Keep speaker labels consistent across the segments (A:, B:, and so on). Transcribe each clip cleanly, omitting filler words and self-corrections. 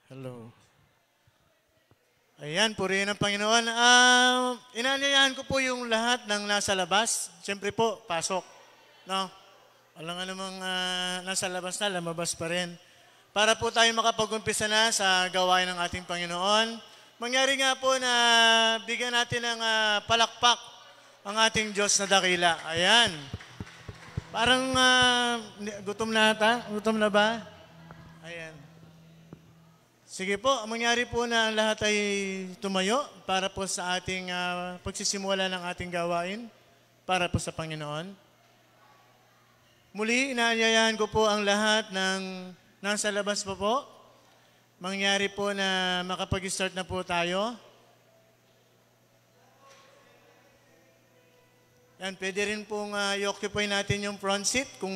A: Hello. Ayan, purihin ang Panginoon. Inaanyayahan ko po yung lahat ng nasa labas. Siyempre po, pasok. No? Alam nga namang nasa labas na, lamabas pa rin. Para po tayo makapag-umpisa na sa gawain ng ating Panginoon. Mangyari nga po na bigyan natin ng palakpak ang ating Diyos na dakila. Ayan. Parang gutom na ata? Gutom na ba? Ayan. Sige po, mangyari po na ang lahat ay tumayo para po sa ating pagsisimula ng ating gawain para po sa Panginoon. Muli, inaanyayahan ko po ang lahat ng nasa labas po. Mangyari po na makapag-start na po tayo. Yan, pwede rin pong i-occupy natin yung front seat kung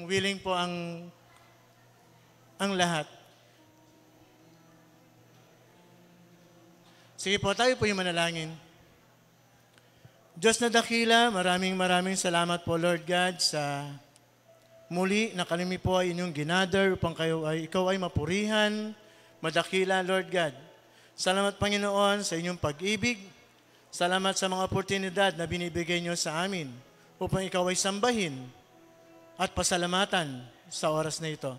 A: willing po ang lahat. Sige po, tayo po yung manalangin. Diyos na dakila, maraming salamat po Lord God sa muli na kami po ay inyong ginather upang ikaw ay mapurihan, madakila Lord God. Salamat Panginoon sa inyong pag-ibig. Salamat sa mga oportunidad na binibigay niyo sa amin upang ikaw ay sambahin at pasalamatan sa oras na ito.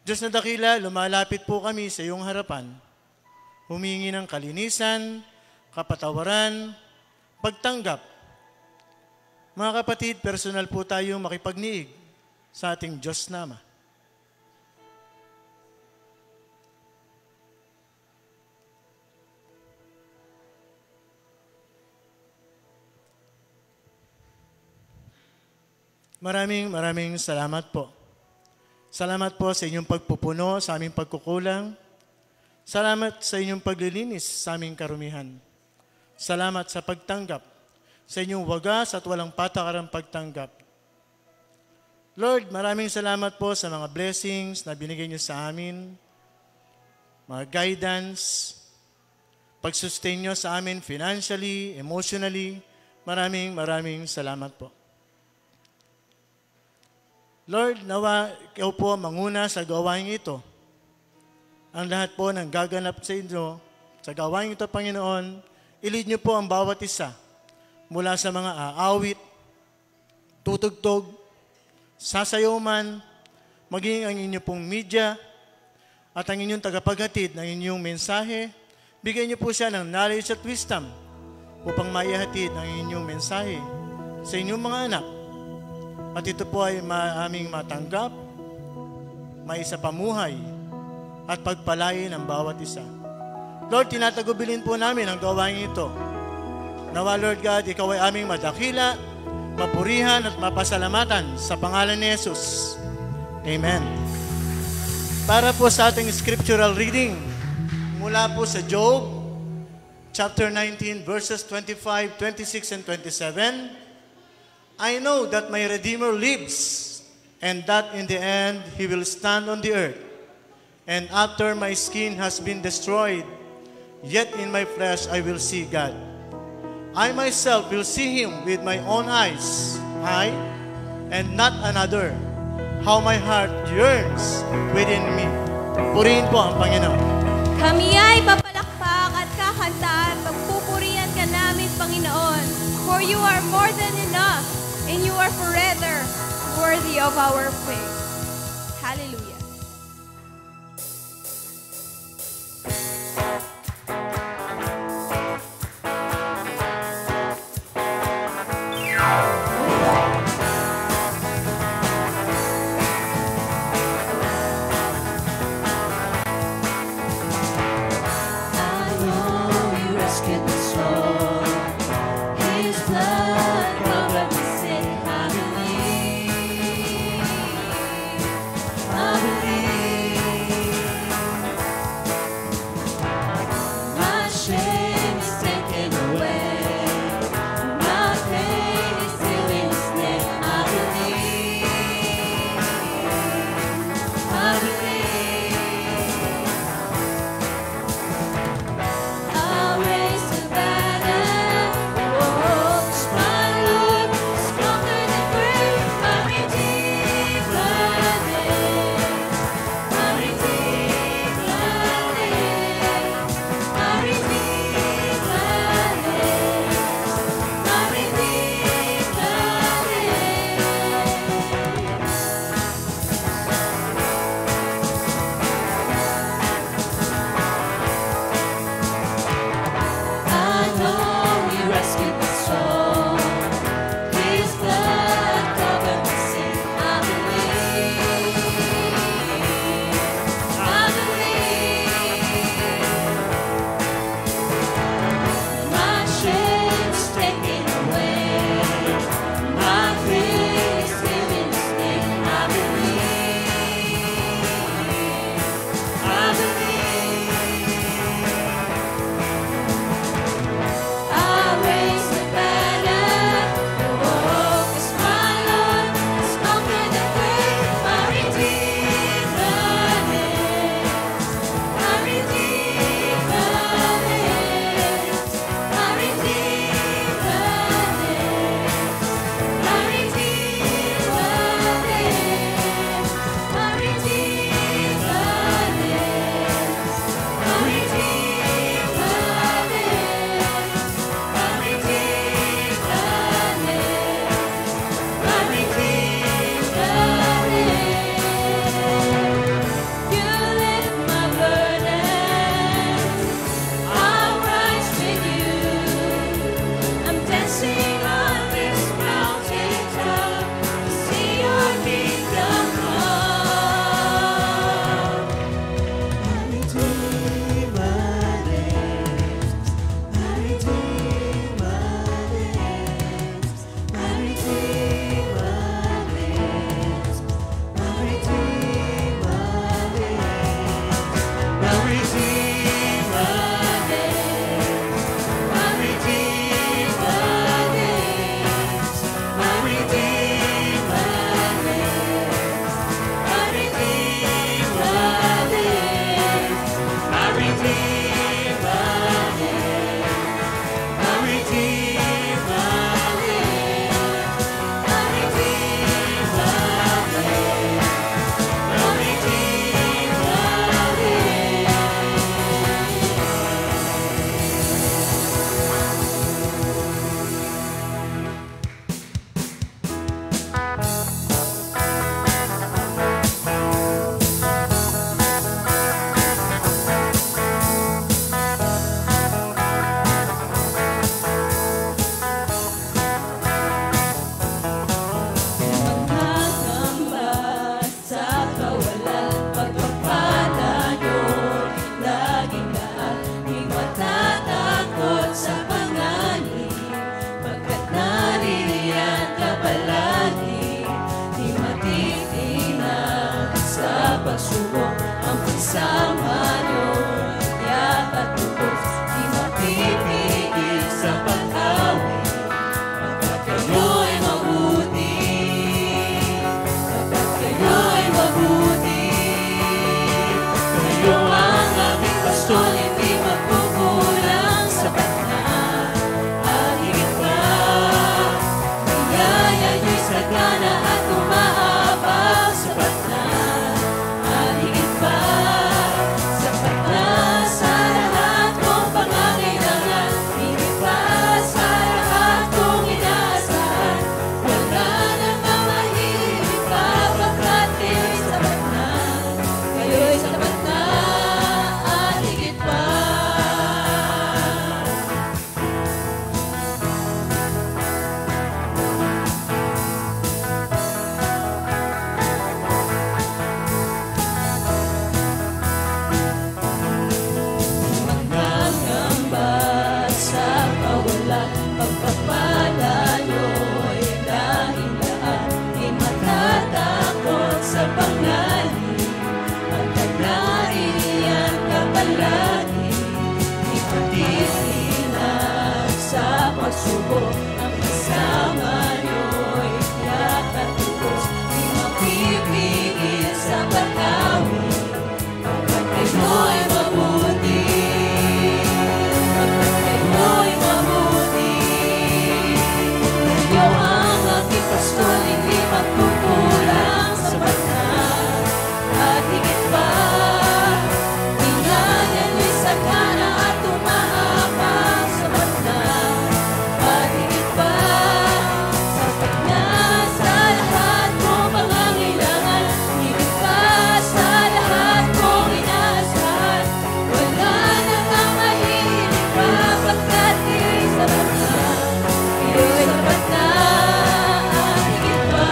A: Diyos na dakila, lumalapit po kami sa iyong harapan. Humingi ng kalinisan, kapatawaran, pagtanggap. Mga kapatid, personal po tayong makipagniig sa ating Diyos na Ama. Maraming salamat po. Salamat po sa inyong pagpupuno, sa aming pagkukulang. Salamat sa inyong paglilinis sa aming karumihan. Salamat sa pagtanggap, sa inyong wagas at walang patakarang pagtanggap. Lord, maraming salamat po sa mga blessings na binigay niyo sa amin, mga guidance, pag-sustain niyo sa amin financially, emotionally. Maraming salamat po. Lord, nawa ikaw po manguna sa gawain ito. Ang lahat po ng gaganap sa inyo, sa gawain ito, Panginoon, ilid niyo po ang bawat isa mula sa mga aawit, tutugtog, sasayaw-man, maging ang inyong pong media at ang inyong tagapaghatid ng inyong mensahe. Bigyan niyo po siya ng knowledge at wisdom upang maihatid ang inyong mensahe sa inyong mga anak. At ito po ay aming matanggap, maisapamuhay, at pagpalain ang bawat isa. Lord, tinatagubilin po namin ang gawain ito. Nawa, Lord God, ikaw ay aming madakila, mapurihan at mapasalamatan sa pangalan ni Jesus. Amen. Para po sa ating scriptural reading, mula po sa Job, chapter 19, verses 25, 26, and 27, I know that my Redeemer lives, and that in the end He will stand on the earth. And after my skin has been destroyed, yet in my flesh I will see God. I myself will see Him with my own eyes, I, and not another. How my heart yearns within me. Purihin po ang Panginoon.
B: Kami ay papalakpak at kakantaan, pagpupurihan ka namin, Panginoon. For you are more than enough, and you are forever worthy of our faith. Hallelujah.
C: I kasama niyo, tiyak at lubos, di mapipigil sa pag-awi. Pagkat kayo'y mabuti, pagkat kayo'y mabuti. Kayo ang aming pastor, hindi magkukulang, sapat na at higit pa. Biyaya niyo'y sagana at umaapaw, sapat na at higit pa. Sapat na sa lahat kong pangangailangan, higit pa sa lahat kong inaasahan. Wala nang mamahilig pa, pagkat kayo'y sapat na, kayo'y sapat na at higit pa. Magkakamba sa kawalan, pagpapala niyo'y dahil lahat, di matatakot sa pangalan. Pagkat nariyan ka palagi, di patitinag sa pagsubok. Ang kasama niyo'y tiyak at lubos, di mapipigil sa pag-awi. Pagkat kayo'y mabuti, pagkat kayo'y mabuti. Kayo ang aking pastor, hindi magkukulang, sapat na at higit pa. Biyaya niyo'y sagana at umaapaw, sapat na at higit pa. Sapat na sa lahat kong pangangailangan, higit pa sa lahat kong inaasahan. Wala nang mamahilig pa, pagkat kayo'y sapat na, kayo'y sapat na at higit pa.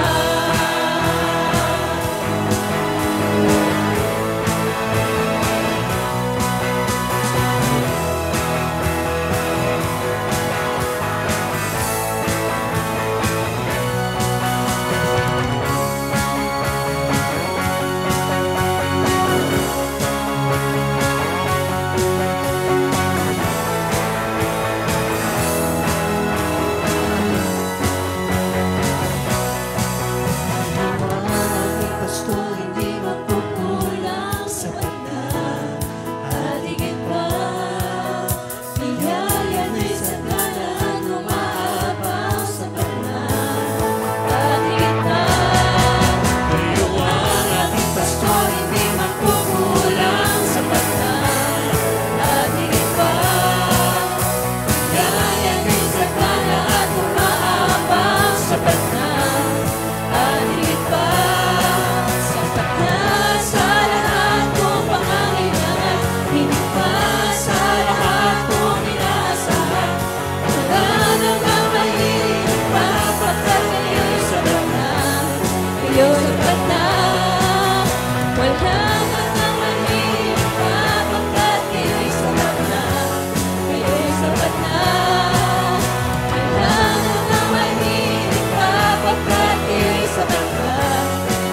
C: Ang pastor, hindi magkukulang, sapat na at higit pa. Biyaya niyo'y sagana at umaapaw, sapat na at higit pa. Kayo ang ating pastor, hindi magkukulang, sapat na at higit pa. Biyaya niyo'y sagana at umaapaw, sapat na at higit pa. Sapat na sa lahat kong pangangailangan, higit pa sa lahat kong inaasahan. Wala nang mamahilig pa, pagkat kayo'y sapat na, kayo'y sapat na. Wala nang mamahilig pa, pagkat kayo'y sapat na, kayo'y sapat na. Wala nang mamahilig pa, pagkat kayo'y sapat na,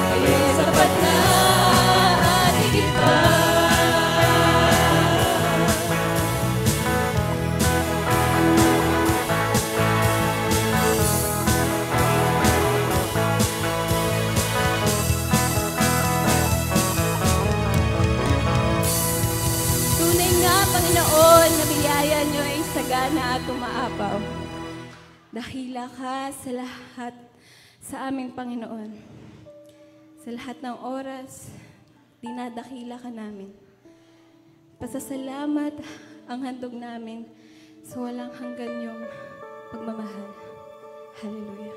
C: kayo'y sapat na at higit pa. Tunay nga, Panginoon, na biyaya niyo ay sagana at umaapaw. Dakila ka sa lahat sa aming Panginoon. Sa lahat ng oras, dinadakila ka namin. Pasasalamat ang handog namin sa walang hanggan niyong pagmamahal. Hallelujah.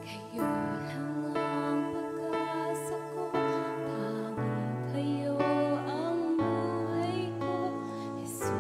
C: Kayo lang ang pag-asa ko, tanging kayo ang buhay ko, Jesus.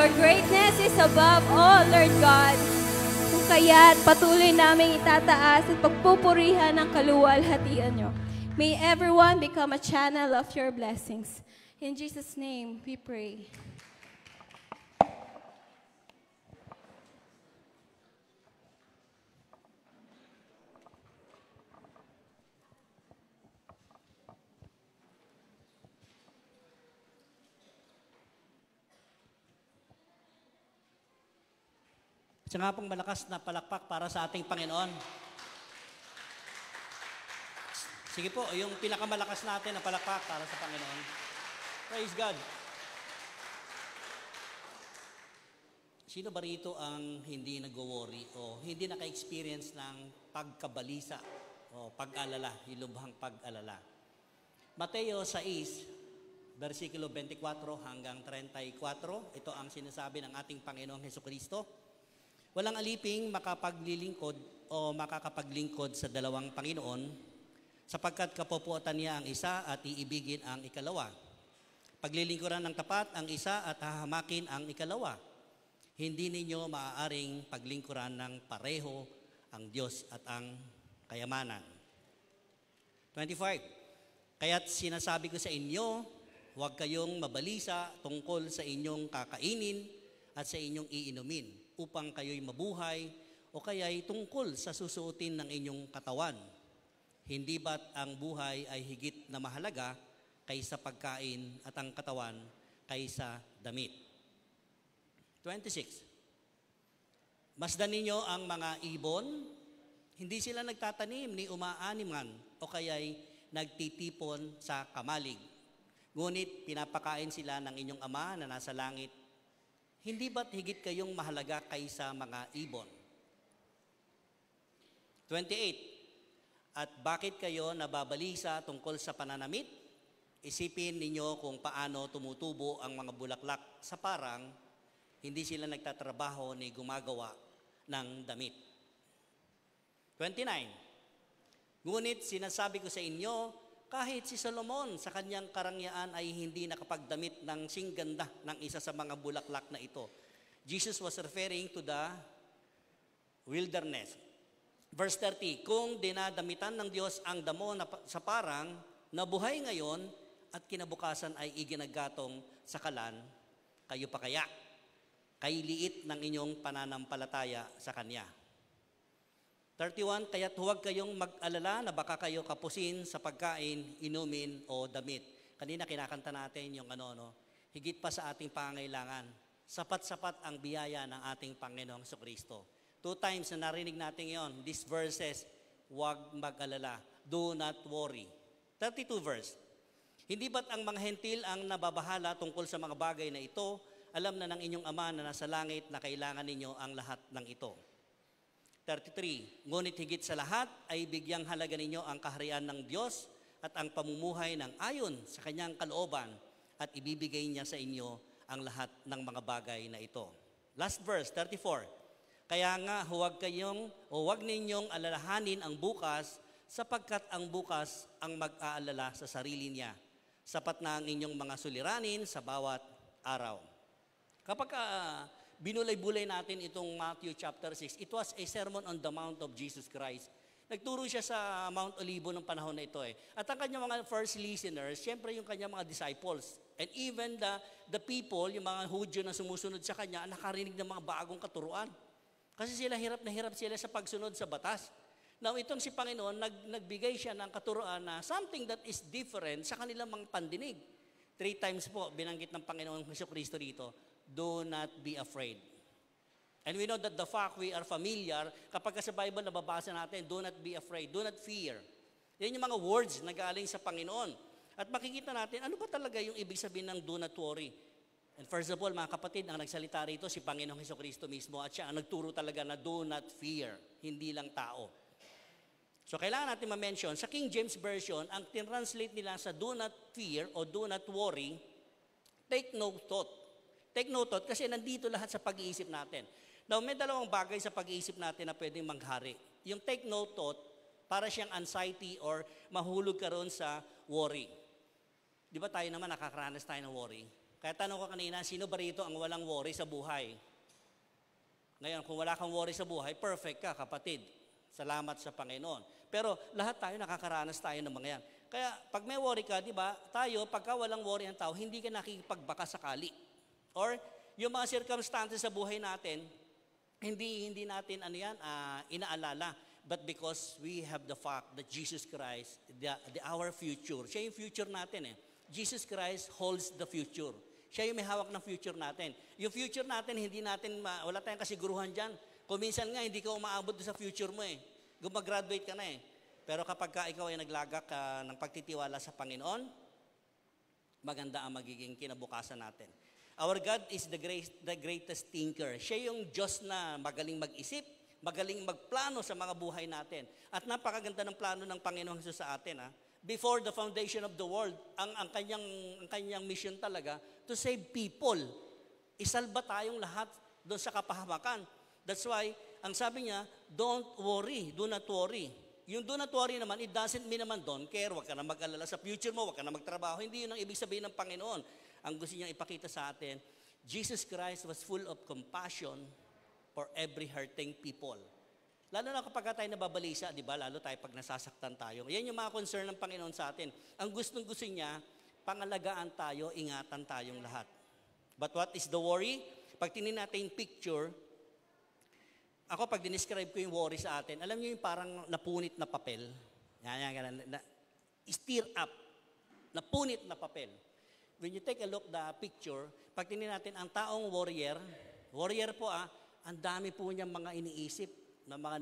B: Your greatness is above all, Lord God. Kung kaya't patuloy namin itataas at pagpupurihan ng kaluwalhatian nyo. May everyone become a channel of your blessings. In Jesus' name, we pray.
D: Isa nga pong malakas na palakpak para sa ating Panginoon. Sige po, yung pinakamalakas natin na palakpak para sa Panginoon. Praise God. Sino ba rito ang hindi nag-worry o hindi naka-experience ng pagkabalisa o pag-alala, yung lubhang pag-alala? Mateo 6, versikulo 24 hanggang 34, ito ang sinasabi ng ating Panginoong Hesukristo. Walang aliping makapaglilingkod o makakapaglingkod sa dalawang Panginoon, sapagkat kapopuotan niya ang isa at iibigin ang ikalawa. Paglilingkuran ng tapat ang isa at hahamakin ang ikalawa. Hindi ninyo maaaring paglingkuran ng pareho ang Diyos at ang kayamanan. 25. Kaya't sinasabi ko sa inyo, huwag kayong mabalisa tungkol sa inyong kakainin at sa inyong iinumin, upang kayo'y mabuhay o kaya'y tungkol sa susuotin ng inyong katawan. Hindi ba't ang buhay ay higit na mahalaga kaysa pagkain at ang katawan kaysa damit? 26. Masdan ninyo ang mga ibon, hindi sila nagtatanim ni umaaniman o kaya'y nagtitipon sa kamalig. Ngunit pinapakain sila ng inyong Ama na nasa langit. Hindi ba't higit kayong mahalaga kaysa mga ibon? 28. At bakit kayo nababalisa tungkol sa pananamit? Isipin ninyo kung paano tumutubo ang mga bulaklak sa parang, hindi sila nagtatrabaho ni gumagawa ng damit. 29. Ngunit sinasabi ko sa inyo, kahit si Solomon sa kanyang karangyaan ay hindi nakapagdamit ng singganda ng isa sa mga bulaklak na ito. Jesus was referring to the wilderness. Verse 30, kung dinadamitan ng Diyos ang damo sa parang, nabuhay ngayon at kinabukasan ay iginagatong sa kalan, kayo pa kaya? Kay liit ng inyong pananampalataya sa Kanya. 31, kaya't huwag kayong mag-alala na baka kayo kapusin sa pagkain, inumin o damit. Kanina kinakanta natin yung higit pa sa ating pangailangan. Sapat-sapat ang biyaya ng ating Panginoong Jesucristo. 2 times na narinig natin yon. These verses, huwag mag-alala. Do not worry. 32 verse. Hindi ba't ang mga hentil ang nababahala tungkol sa mga bagay na ito? Alam na ng inyong Ama na nasa langit na kailangan ninyo ang lahat ng ito. 33. Ngunit higit sa lahat ay bigyang halaga ninyo ang kaharian ng Diyos at ang pamumuhay ng ayon sa kanyang kalooban at ibibigay niya sa inyo ang lahat ng mga bagay na ito. Last verse, 34. Kaya nga huwag ninyong alalahanin ang bukas sapagkat ang bukas ang mag-aalala sa sarili niya. Sapat na ang inyong mga suliranin sa bawat araw. Kapag binulay-bulay natin itong Matthew chapter 6. It was a sermon on the Mount of Jesus Christ. Nagturo siya sa Mount Olivo ng panahon na ito eh. At ang kanyang mga first listeners, syempre yung kanyang mga disciples. And even the people, yung mga Hudyo na sumusunod sa kanya, nakarinig ng mga bagong katuruan. Kasi hirap na hirap sila sa pagsunod sa batas. Now itong si Panginoon, nagbigay siya ng katuruan na something that is different sa kanilang mga pandinig. 3 times po binanggit ng Panginoong Jesucristo dito, do not be afraid. And we know that the fact we are familiar, kapag sa Bible nababasa natin, do not be afraid, do not fear. Yan yung mga words na galing sa Panginoon. At makikita natin, ano ba talaga yung ibig sabihin ng do not worry? And first of all, mga kapatid, ang nagsalita rito si Panginoong Hesukristo mismo at siya ang nagturo talaga na do not fear, hindi lang tao. So kailangan natin ma-mention, sa King James Version, ang tinranslate nila sa do not fear o do not worry, take no thought. Take note kasi nandito lahat sa pag-iisip natin. Now, may dalawang bagay sa pag-iisip natin na pwedeng maghari. Yung take note thought, para siyang anxiety or mahulog ka ron sa worry. Di ba tayo naman nakakaranas tayo ng worry? Kaya tanong ko kanina, sino ba rito ang walang worry sa buhay? Ngayon, kung wala kang worry sa buhay, perfect ka, kapatid. Salamat sa Panginoon. Pero lahat tayo nakakaranas tayo ng mga yan. Kaya pag may worry ka, di ba, tayo, pagka walang worry ang tao, hindi ka nakikipagbaka sakali. Or yung mga circumstances sa buhay natin, hindi natin inaalala. But because we have the fact that Jesus Christ, our future, siya yung future natin eh. Jesus Christ holds the future. Siya yung may hawak ng future natin. Yung future natin, wala tayong kasiguruhan dyan. Kung minsan nga, hindi ka umaabot sa future mo eh. Gumagraduate ka na eh. Pero kapag ikaw ay naglagak ng pagtitiwala sa Panginoon, maganda ang magiging kinabukasan natin. Our God is the greatest thinker. Siya yung Diyos na magaling mag-isip, magaling magplano sa mga buhay natin. At napakaganda ng plano ng Panginoong Jesus sa atin. Before the foundation of the world, ang kanyang mission talaga, to save people. Isalba tayong lahat doon sa kapahamakan. That's why, ang sabi niya, don't worry, do not worry. Yung do not worry naman, it doesn't mean naman don't care, wag ka na mag-alala sa future mo, wag ka na magtrabaho. Hindi yun ang ibig sabihin ng Panginoon. Ang gusto niya ipakita sa atin, Jesus Christ was full of compassion for every hurting people. Lalo na kapag tayo nababalisa, di ba? Lalo tayo pag nasasaktan tayo. Yan yung mga concern ng Panginoon sa atin. Ang gusto niya, pangalagaan tayo, ingatan tayong lahat. But what is the worry? Pag tingnan natin yung picture, ako pag dinescribe ko yung worry sa atin, alam niyo yung parang napunit na papel. Stir up. Napunit na papel. When you take a look the picture, pag tingnan natin ang taong warrior po ang dami po niyang mga iniisip na mga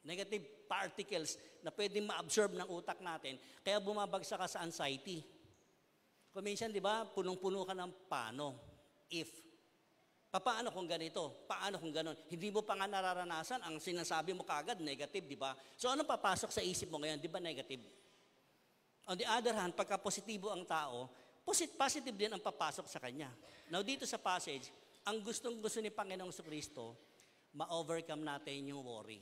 D: negative particles na pwedeng ma-absorb ng utak natin, kaya bumabagsak ka sa anxiety. Kung minsan, di ba, punong-puno ka ng paano, if. Paano kung ganito? Paano kung ganon? Hindi mo pa nga nararanasan, ang sinasabi mo kagad, negative, di ba? So anong papasok sa isip mo ngayon? Di ba negative? On the other hand, pagka positibo ang tao, positive din ang papasok sa kanya. Now dito sa passage, ang gustong-gusto ni Panginoong Kristo, ma-overcome natin yung worry.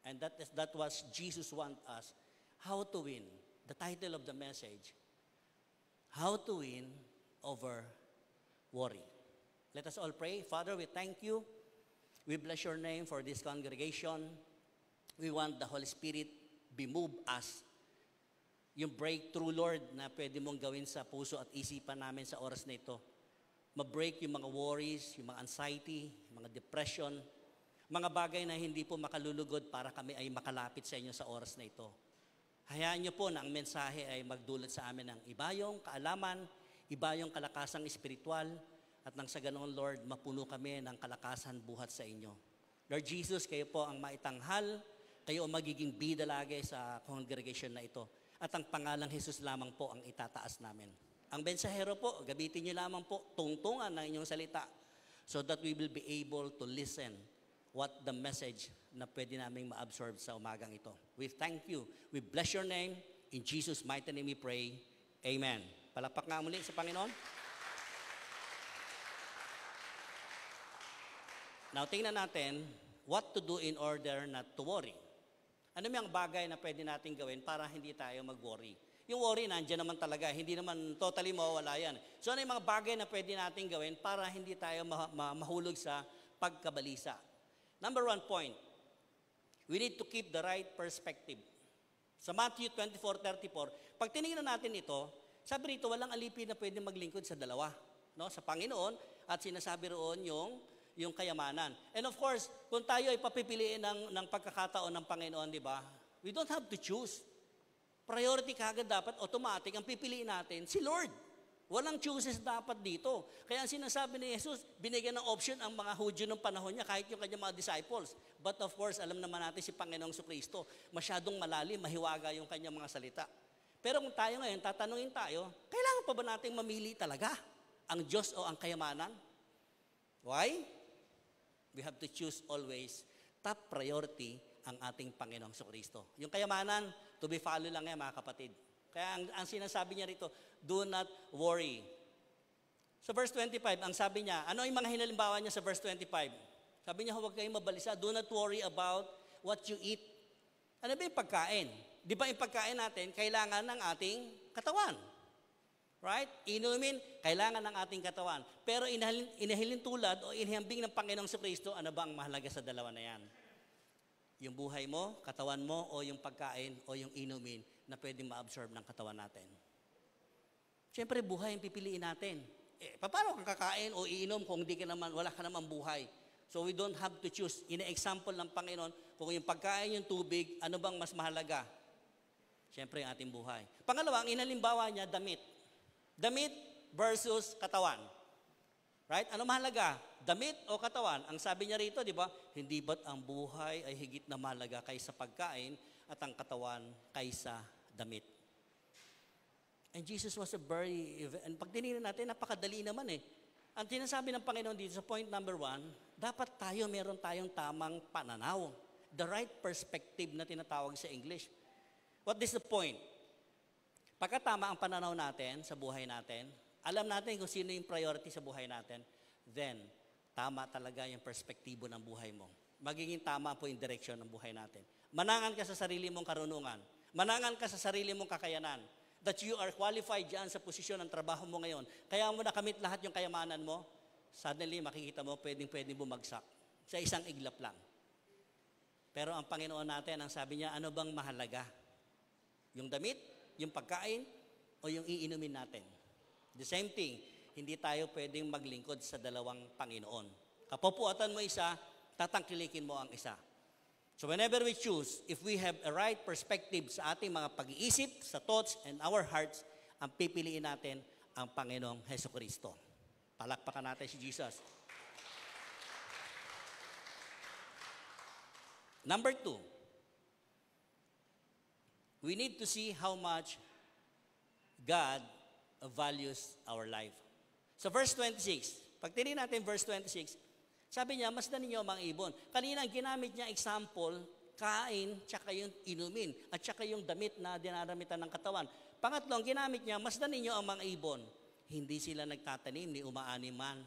D: And that was Jesus want us. How to win. The title of the message, How to Win Over Worry. Let us all pray. Father, we thank you. We bless your name for this congregation. We want the Holy Spirit be moved us. Yung breakthrough, Lord, na pwede mong gawin sa puso at isipan namin sa oras na ito. Ma-break yung mga worries, yung mga anxiety, mga depression, mga bagay na hindi po makalulugod para kami ay makalapit sa inyo sa oras na ito. Hayaan niyo po na ang mensahe ay magdulot sa amin ng ibayong kaalaman, ibayong kalakasang espiritual, at nang sa ganoon, Lord, mapuno kami ng kalakasan buhat sa inyo. Lord Jesus, kayo po ang maitanghal, kayo ang magiging bida lagi sa congregation na ito. At ang pangalang Jesus lamang po ang itataas namin. Ang mensahero po, gamitin niyo lamang po, tungtungan ng inyong salita so that we will be able to listen what the message na pwede naming ma-absorb sa umagang ito. We thank you. We bless your name. In Jesus' mighty name we pray. Amen. Palakpak nga muli sa Panginoon. Now, tingnan natin what to do in order not to worry. Ano yung bagay na pwede natin gawin para hindi tayo mag-worry? Yung worry, nandiyan naman talaga. Hindi naman totally mawawala yan. So, ano yung mga bagay na pwede natin gawin para hindi tayo mahulog sa pagkabalisa? Number 1 point, we need to keep the right perspective. Sa Matthew 24:34, pag tinignan natin ito, sabi rito, walang alipin na pwede maglingkod sa dalawa. No? Sa Panginoon, at sinasabi roon yung kayamanan. And of course, kung tayo ay papipiliin ng pagkakataon ng Panginoon, di ba? We don't have to choose. Priority kagad dapat, automatic, ang pipiliin natin, si Lord. Walang choices dapat dito. Kaya ang sinasabi ni Jesus, binigyan ng option ang mga Hudyo ng panahon niya, kahit yung kanyang mga disciples. But of course, alam naman natin si Panginoong Kristo, masyadong malalim, mahiwaga yung kanyang mga salita. Pero kung tayo ngayon, tatanungin tayo, kailangan pa ba nating mamili talaga? Ang Diyos o ang kayamanan? Why? We have to choose always top priority ang ating Panginoong Kristo. Yung kayamanan, to be follow lang yan mga kapatid. Kaya ang sinasabi niya rito, do not worry. Sa verse 25, ang sabi niya, ano yung mga hinalimbawa niya sa verse 25? Sabi niya, huwag kayong mabalisa, do not worry about what you eat. Ano ba yung pagkain? Di ba yung pagkain natin, kailangan ng ating katawan? Right? Inumin, kailangan ng ating katawan. Pero inahilin tulad o inihambing ng Panginoong Kristo, ano ba ang mahalaga sa dalawa na yan? Yung buhay mo, katawan mo, o yung pagkain, o yung inumin na pwedeng ma-absorb ng katawan natin. Siyempre, buhay ang pipiliin natin. Paano kang kakain o iinom kung hindi ka naman, wala ka naman buhay? So we don't have to choose. Ina-example ng Panginoon, kung yung pagkain, yung tubig, ano bang mas mahalaga? Siyempre, ang ating buhay. Pangalawa, ang inalimbawa niya, damit. Damit versus katawan. Right? Ano mahalaga? Damit o katawan? Ang sabi niya rito, di ba? Hindi ba't ang buhay ay higit na mahalaga kaysa pagkain at ang katawan kaysa damit? And Jesus was a very, and pag tinignan natin, napakadali naman eh. Ang sinasabi ng Panginoon dito sa point number 1, dapat meron tayong tamang pananaw. The right perspective na tinatawag sa English. What is the point? Pagkatama ang pananaw natin sa buhay natin, alam natin kung sino yung priority sa buhay natin, then tama talaga yung perspektibo ng buhay mo. Magiging tama po yung direction ng buhay natin. Manangan ka sa sarili mong karunungan. Manangan ka sa sarili mong kakayanan. That you are qualified dyan sa posisyon ng trabaho mo ngayon. Kaya mo nakamit lahat yung kayamanan mo, suddenly makikita mo pwedeng bumagsak sa isang iglap lang. Pero ang Panginoon natin, ang sabi niya, ano bang mahalaga? Yung damit, yung pagkain, o yung iinumin natin. The same thing, hindi tayo pwedeng maglingkod sa dalawang Panginoon. Kapupuatan mo isa, tatangkilikin mo ang isa. So whenever we choose, if we have a right perspective sa ating mga pag-iisip, sa thoughts and our hearts, ang pipiliin natin ang Panginoong Hesukristo. Palakpakan natin si Jesus. Number 2, we need to see how much God values our life. So verse 26, pag tinignan natin verse 26, sabi niya, masdan ninyo ang mga ibon. Kanina, ginamit niya example, kain, tsaka yung inumin, at tsaka yung damit na dinaramitan ng katawan. Pangatlong, ginamit niya, masdan ninyo ang mga ibon. Hindi sila nagtatanim ni umaaniman,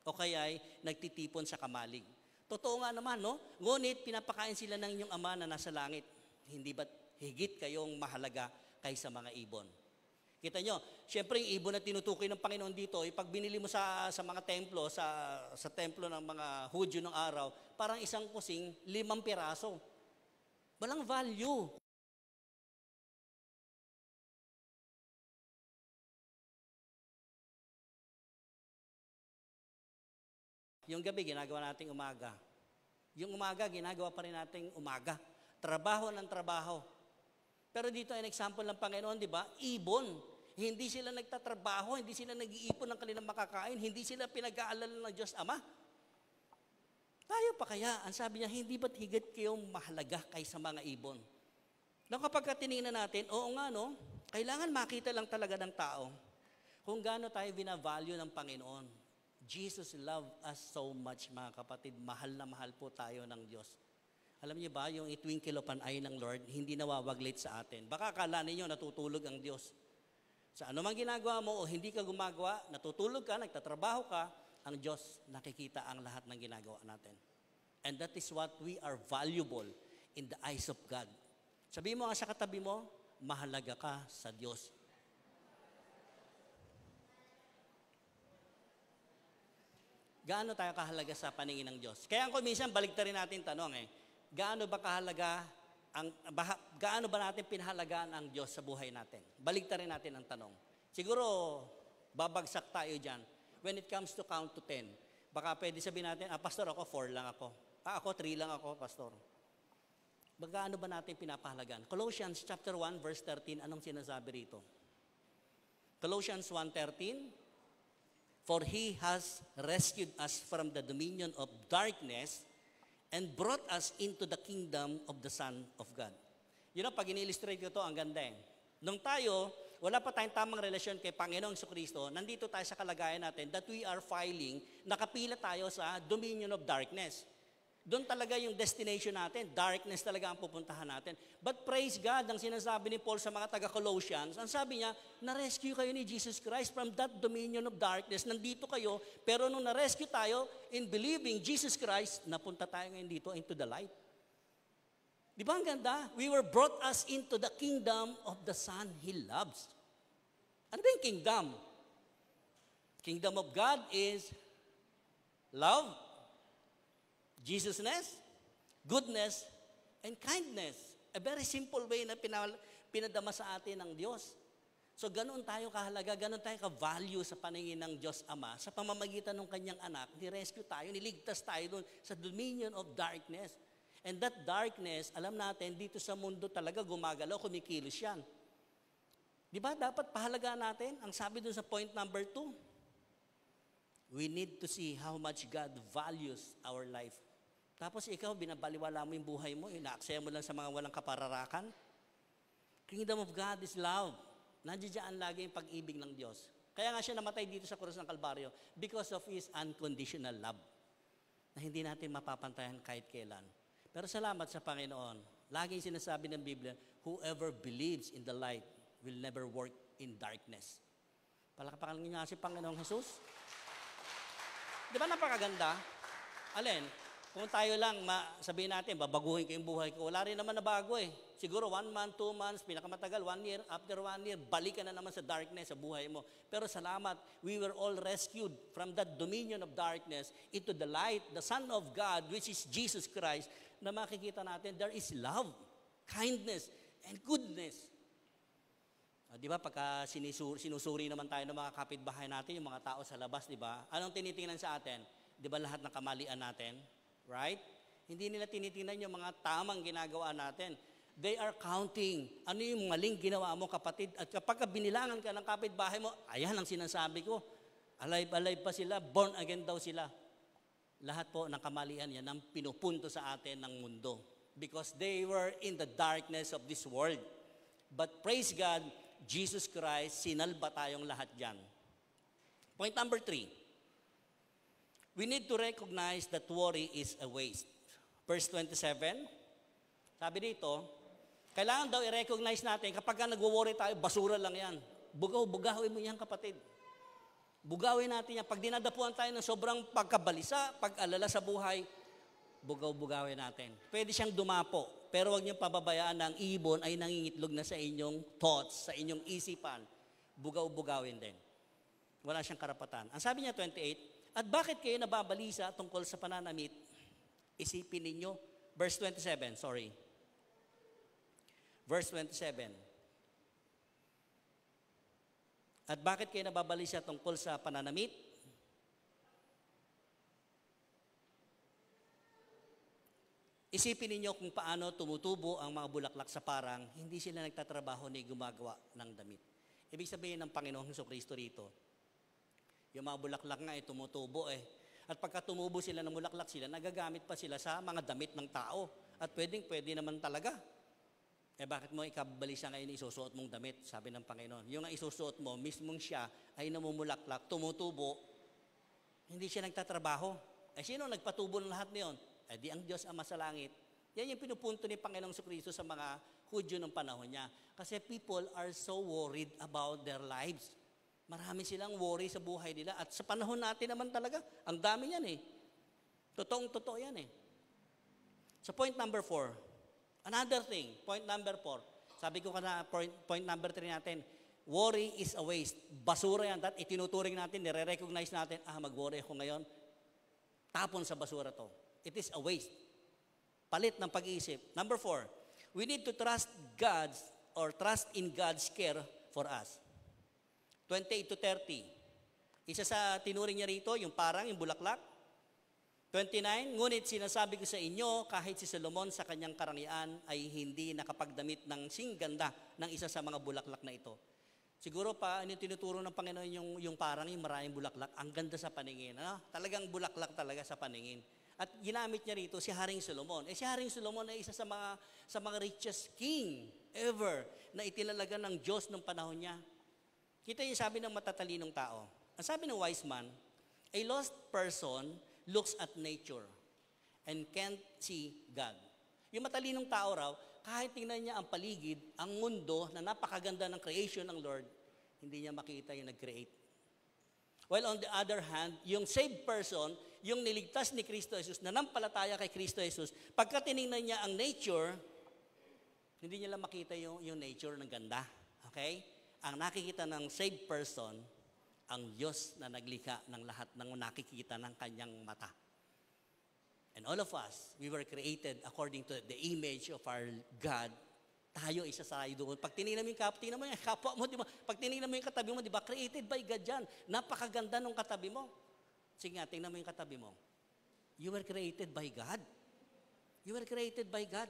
D: o kaya'y nagtitipon sa kamalig. Totoo nga naman, no? Ngunit, pinapakain sila ng inyong ama na nasa langit. Hindi ba't higit kayong mahalaga kaysa mga ibon? Kita nyo, siyempre yung ibon na tinutukoy ng Panginoon dito, pag binili mo sa mga templo, sa templo ng mga Hudyo ng araw, parang isang kusing 5 piraso. Walang value. Yung gabi, ginagawa nating umaga. Yung umaga, ginagawa pa rin nating umaga. Trabaho ng trabaho. Pero dito ay example ng Panginoon, di ba? Ibon. Hindi sila nagtatrabaho, hindi sila nag-iipon ng kanilang makakain, hindi sila pinag-aalala ng Diyos Ama. Tayo pa kaya, ang sabi niya, hindi ba't higit kayong mahalaga kaysa mga ibon? Na kapag tinignan natin, oo nga no, kailangan makita lang talaga ng tao kung gaano tayo binavalue ng Panginoon. Jesus loved us so much, mga kapatid. Mahal na mahal po tayo ng Diyos. Alam niyo ba, yung itwinkle of an eye ng Lord, hindi nawawaglit sa atin. Baka akala ninyo natutulog ang Diyos. Sa anumang ginagawa mo o hindi ka gumagawa, natutulog ka, nagtatrabaho ka, ang Diyos nakikita ang lahat ng ginagawa natin. And that is what we are valuable in the eyes of God. Sabihin mo nga sa katabi mo, mahalaga ka sa Diyos. Gaano tayo kahalaga sa paningin ng Diyos? Kaya kung minsan baligtarin natin tanong gaano ba kahalaga gaano ba natin pinahalagaan ang Diyos sa buhay natin? Baligtarin natin ang tanong. Siguro babagsak tayo diyan when it comes to count to 10. Baka pwede sabihin natin, pastor ako 4 lang ako. Ako 3 lang ako, pastor. Gaano ba natin pinapahalagaan? Colossians chapter 1 verse 13, anong sinasabi rito? Colossians 1:13, for He has rescued us from the dominion of darkness and brought us into the kingdom of the Son of God. You know, pag in-illustrate ko ito, ang ganda Nung tayo, wala pa tayong tamang relasyon kay Panginoong Kristo, nandito tayo sa kalagayan natin that we are filing, nakapila tayo sa dominion of darkness. Doon talaga yung destination natin. Darkness talaga ang pupuntahan natin. But praise God, ang sinasabi ni Paul sa mga taga-Colossians, ang sabi niya, na-rescue kayo ni Jesus Christ from that dominion of darkness. Nandito kayo, pero nung na-rescue tayo in believing Jesus Christ, napunta tayo ngayon dito into the light. Di ba ang ganda? We were brought us into the kingdom of the Son He loves. Ano ba yung kingdom? Kingdom of God is love, Jesusness, goodness, and kindness. A very simple way na pinadama sa atin ng Diyos. So ganoon tayo kahalaga, ganoon tayo ka-value sa paningin ng Diyos Ama. Sa pamamagitan ng kanyang anak, ni-rescue tayo, niligtas tayo doon sa dominion of darkness. And that darkness, alam natin, dito sa mundo talaga gumagalaw, kumikilos yan. Di ba? Dapat pahalagaan natin. Ang sabi doon sa point number 2, we need to see how much God values our life. Tapos ikaw, binabaliwala mo yung buhay mo, inaaksaya mo lang sa mga walang kapararakan. Kingdom of God is love. Nandiyan lagi yung pag-ibig ng Diyos. Kaya nga siya namatay dito sa krus ng Kalbaryo because of His unconditional love na hindi natin mapapantayan kahit kailan. Pero salamat sa Panginoon. Laging sinasabi ng Biblia, whoever believes in the light will never work in darkness. Palakpakan niyo nga si Panginoong Jesus. Di ba napakaganda? Alin? Kung tayo lang, sabihin natin, babaguhin ko yung buhay ko, wala rin naman na bago eh. Siguro 1 month, 2 months, pinakamatagal, 1 year, after 1 year, balik ka na naman sa darkness, sa buhay mo. Pero salamat, we were all rescued from that dominion of darkness into the light, the Son of God, which is Jesus Christ, na makikita natin, there is love, kindness, and goodness. Di ba, pagka sinusuri naman tayo ng mga kapitbahay natin, yung mga tao sa labas, di ba? Anong tinitingnan sa atin? Di ba lahat ng kamalian natin? Right? Hindi nila tinitingnan yung mga tamang ginagawa natin. They are counting. Ano yung maling ginawa mo, kapatid? At kapag binilangan ka ng kapitbahay mo, ayan ang sinasabi ko. Alive pa sila, born again daw sila. Lahat po ng kamalian yan ang pinupunto sa atin ng mundo. Because they were in the darkness of this world. But praise God, Jesus Christ, sinalba tayong lahat dyan. Point number 3. We need to recognize that worry is a waste. Verse 27, sabi dito, kailangan daw i-recognize natin, kapag nagwo-worry tayo, basura lang yan. Bugawin mo yan, kapatid. Bugawin natin yan. Pag dinadapuan tayo ng sobrang pagkabalisa, pag-alala sa buhay, bugawin natin. Pwede siyang dumapo, pero huwag niyong pababayaan na ang ibon ay nangingitlog na sa inyong thoughts, sa inyong isipan. Bugawin din. Wala siyang karapatan. Ang sabi niya, 28, at bakit kayo nababalisa tungkol sa pananamit? Isipin ninyo. Verse 27, sorry. Verse 27. At bakit kayo nababalisa tungkol sa pananamit? Isipin ninyo kung paano tumutubo ang mga bulaklak sa parang, hindi sila nagtatrabaho ni gumagawa ng damit. Ibig sabihin ng Panginoong Jesucristo rito, yung mga bulaklak nga ay tumutubo eh. At pagka tumubo sila ng bulaklak sila, nagagamit pa sila sa mga damit ng tao. At pwede naman talaga. Eh bakit mo ikabalisa ngayon isusuot mong damit? Sabi ng Panginoon. Yung isusuot mo, mismong siya ay namumulaklak, tumutubo, hindi siya nagtatrabaho. Eh sino nagpatubo ng lahat niyon? Eh di ang Diyos Ama sa langit. Yan yung pinupunto ni Panginoong Jesucristo sa mga Hudyo ng panahon niya. Kasi people are so worried about their lives. Marami silang worry sa buhay nila. At sa panahon natin naman talaga, ang dami yan eh. Totoong-totoo yan eh. So point number 4. Another thing, point number 4. Sabi ko na point number 3 natin, worry is a waste. Basura yan. That itinuturing natin, nire-recognize natin, mag-worry ako ngayon. Tapon sa basura to. It is a waste. Palit ng pag-iisip. Number 4, we need to trust in God's care for us. 28 to 30. Isa sa tinuring niya rito, yung parang, yung bulaklak. 29, ngunit sinasabi ko sa inyo, kahit si Solomon sa kanyang karangyaan ay hindi nakapagdamit ng singganda ng isa sa mga bulaklak na ito. Siguro pa, tinuturo ng Panginoon yung parang, yung maraming bulaklak, ang ganda sa paningin. Talagang bulaklak talaga sa paningin. At ginamit niya rito si Haring Solomon. Si Haring Solomon ay isa sa mga richest king ever na itinalaga ng Diyos ng panahon niya. Kita yung sabi ng matatalinong tao. Ang sabi ng wise man, a lost person looks at nature and can't see God. Yung matalinong tao raw, kahit tingnan niya ang paligid, ang mundo na napakaganda ng creation ng Lord, hindi niya makita yung nag-create. While on the other hand, yung saved person, yung niligtas ni Kristo Jesus, nanampalataya kay Kristo Jesus, pagka tinignan niya ang nature, hindi niya lang makita yung nature ng ganda. Okay? Ang nakikita ng saved person, ang Diyos na naglikha ng lahat ng nakikita ng kanyang mata. And all of us, we were created according to the image of our God. Tayo isa sa doon. Pag tinignan mo yung kapwa mo, di ba? Pag tinignan mo yung katabi mo, di ba? Created by God yan. Napakaganda ng katabi mo. Sige nga, tingnan mo yung katabi mo. You were created by God. You were created by God.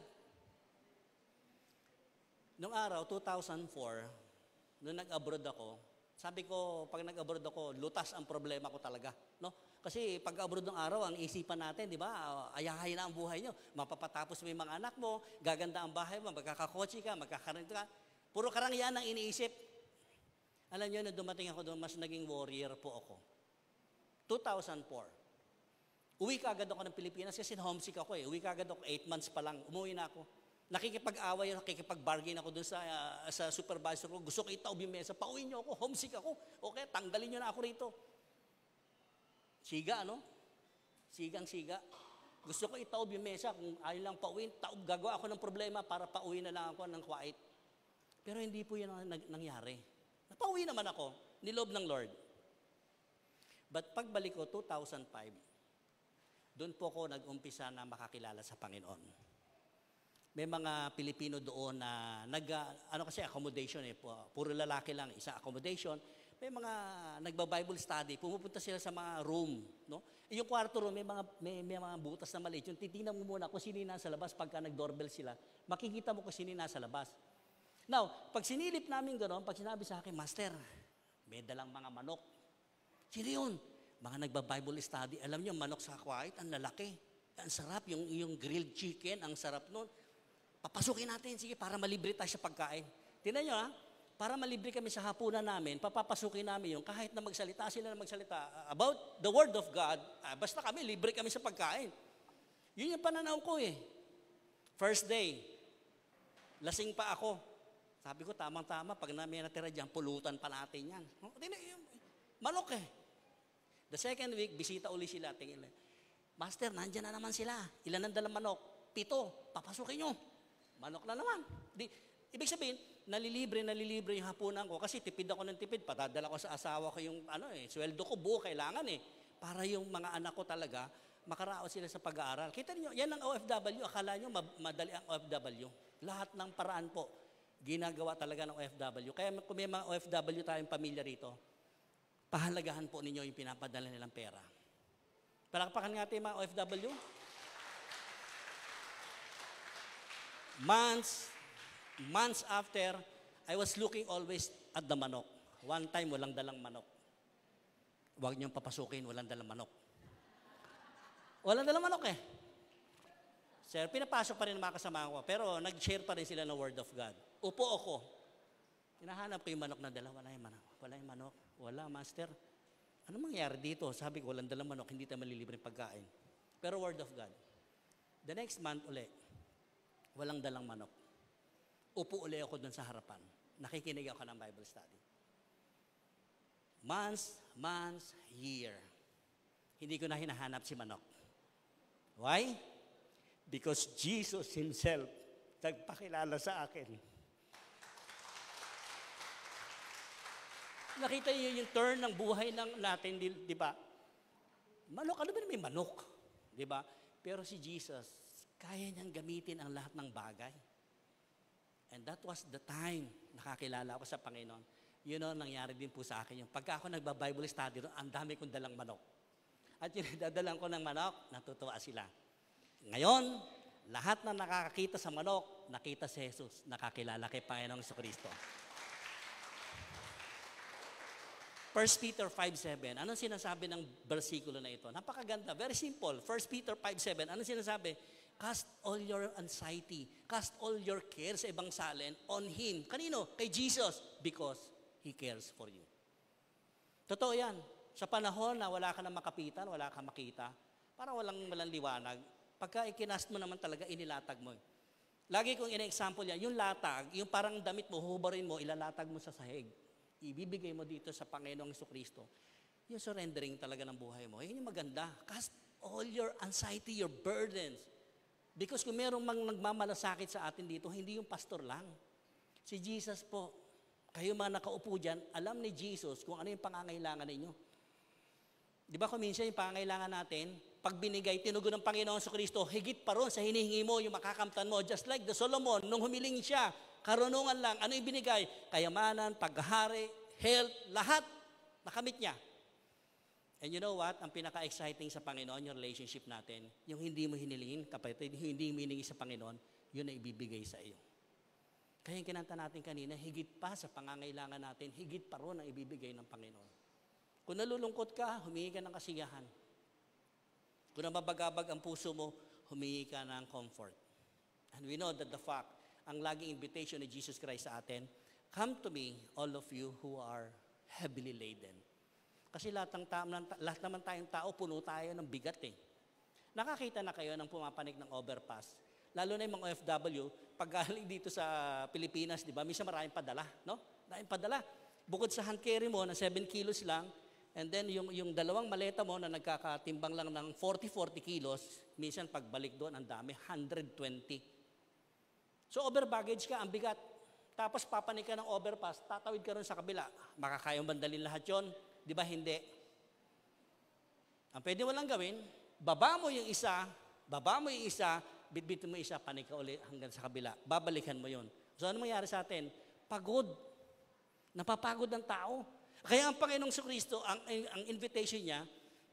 D: Noong araw, 2004, nung nag-abroad ako, sabi ko, pag nag-abroad ako, lutas ang problema ko talaga. No? Kasi pag abroad ng araw, ang isipan natin, di ba, ayahay na ang buhay nyo. Mapapatapos mo yung mga anak mo, gaganda ang bahay mo, magkakakotse ka, magkakaroon ka. Puro karangyaan ang iniisip. Alam nyo, na dumating ako doon, mas naging warrior po ako. 2004. Uwi ka agad ako ng Pilipinas kasi homesick ako eh. Uwi ka agad ako, 8 months pa lang, umuwi na ako. Nakikipag-away, nakikipag-bargain ako doon sa supervisor ko. Gusto ko itaob yung mesa, pauwi nyo ako, homesick ako. Okay, tanggalin nyo na ako rito. Siga, ano? Sigang-siga. Gusto ko itaob yung mesa, kung ayaw lang pauwiin, gagawa ako ng problema para pauwi na lang ako ng quiet. Pero hindi po yun ang nangyari. Napauwi naman ako, niloob ng Lord. But pagbalik ko, 2005, doon po ako nag-umpisa na makakilala sa Panginoon. May mga Pilipino doon na kasi accommodation eh, puro lalaki lang, isa accommodation. May mga nagba-Bible study, pumupunta sila sa mga room, no? Yung kwarto room, may mga butas na maliit. Yung titingnan mo muna kung sino nasa labas pagka nag-doorbell sila. Makikita mo kung sino nasa labas. Now, pag sinilip namin gano'n, pag sinabi sa akin, Master, may dalang mga manok. Sino yun? Mga nagba-Bible study. Alam niyo, manok sa quiet, ang lalaki. Ang sarap, yung grilled chicken, ang sarap nun. Papasukin natin, sige, para malibre tayo sa pagkain. Tingnan nyo, ha? Para malibre kami sa hapunan namin, papapasukin namin yung kahit na magsalita sila na magsalita about the Word of God, basta kami, libre kami sa pagkain. Yun yung pananaw ko eh. First day, lasing pa ako. Sabi ko, tamang-tama, pag may natira dyan, pulutan pa natin yan. Manok eh. The second week, bisita uli sila. Tingin, Master, nandyan na naman sila. Ilan ang dalang manok? 7. Papasukin nyo. Manok na naman. Ibig sabihin, nalilibre yung hapunan ko kasi tipid ako ng tipid. Patadala ko sa asawa ko yung sweldo ko buo kailangan eh. Para yung mga anak ko talaga, makaraos sila sa pag-aaral. Kita niyo, yan ang OFW. Akala niyo madali ang OFW. Lahat ng paraan po, ginagawa talaga ng OFW. Kaya kung may mga OFW tayong pamilya rito, pahalagahan po ninyo yung pinapadala nilang pera. Palakpakan nga tayo mga OFW. Months after, I was looking always at the manok. One time, walang dalang manok. Huwag niyong papasukin, walang dalang manok. Walang dalang manok eh. Sir, pinapasok pa rin ang mga kasama ko, pero nag-share pa rin sila ng Word of God. Upo ako. Hinahanap ko yung manok na dala, wala yung manok. Wala yung manok. Wala, Master. Ano mangyari dito? Sabi ko, walang dalang manok, hindi tayo malilibre pagkain. Pero Word of God. The next month uli, walang dalang manok. Upo uli ako doon sa harapan. Nakikinig ako ng Bible study. Months, year. Hindi ko na hinahanap si manok. Why? Because Jesus Himself nagpakilala sa akin. Nakita niyo yung turn ng buhay natin, di ba? Manok, ano ba may manok? Di ba? Pero si Jesus, kaya niyang gamitin ang lahat ng bagay. And that was the time nakakilala ako sa Panginoon. Yun ang nangyari din po sa akin. Yung pagka ako nagba-Bible study, ang dami kong dalang manok. At yung dadalang ko ng manok, natutuwa sila. Ngayon, lahat na nakakakita sa manok, nakita si Jesus, nakakilala kay Panginoong Jesucristo. 1 Peter 5:7. Anong sinasabi ng versikulo na ito? Napakaganda. Very simple. 1 Peter 5:7. Anong sinasabi? Cast all your anxiety, cast all your cares, sa ibang salin, on Him. Kanino? Kay Jesus. Because He cares for you. Totoo yan. Sa panahon na wala ka na makapitan, wala ka makita, parang walang liwanag, pagka ikinast mo naman talaga, inilatag mo. Lagi kong ina-example yan, yung latag, yung parang damit mo, huhubarin mo, ilalatag mo sa sahig. Ibibigay mo dito sa Panginoong Jesucristo. Yung surrendering talaga ng buhay mo. Yun yung maganda. Cast all your anxiety, your burdens. Because kung merong nagmamalasakit sa atin dito, hindi yung pastor lang. Si Jesus po, Kayo mga nakaupo dyan, alam ni Jesus kung ano yung pangangailangan ninyo. Di ba kung minsan yung pangangailangan natin, pag binigay, tinugon ng Panginoon sa Kristo, higit pa ron sa hinihingi mo, yung makakamtan mo. Just like the Solomon, nung humiling siya, karunungan lang, ano ibinigay? Kayamanan, paghahari, health, lahat, nakamit niya. And you know what? Ang pinaka-exciting sa Panginoon, yung relationship natin, yung hindi mo hinilingin, kapatid, yung hindi mo hiningi sa Panginoon, yun na ibibigay sa iyo. Kaya yung kinanta natin kanina, higit pa sa pangangailangan natin, higit pa ron ang ibibigay ng Panginoon. Kung nalulungkot ka, humingi ka ng kasiyahan. Kung nababagabag ang puso mo, humingi ka ng comfort. And we know that the fact, ang laging invitation ni Jesus Christ sa atin, come to me, all of you who are heavily laden. Kasi lahat naman tayong tao, puno tayo ng bigat eh. Nakakita na kayo ng pumapanik ng overpass. Lalo na yung mga OFW, pag galing dito sa Pilipinas, di ba, minsan maraming padala, no? Maraming padala. Bukod sa hand carry mo na 7 kilos lang, and then yung dalawang maleta mo na nagkakatimbang lang ng 40 kilos, minsan pagbalik doon, ang dami, 120. So over baggage ka, ang bigat. Tapos papanik ka ng overpass, tatawid ka rin sa kabila. Makakayang bandalin lahat yon, di ba? Hindi. Ang pwede mo lang gawin, baba mo yung isa, bitbitin mo isa, panik ka ulit hanggang sa kabila. Babalikan mo yon. So ano mangyari sa atin? Pagod. Napapagod ang tao. Kaya ang Panginoong Kristo, ang invitation niya,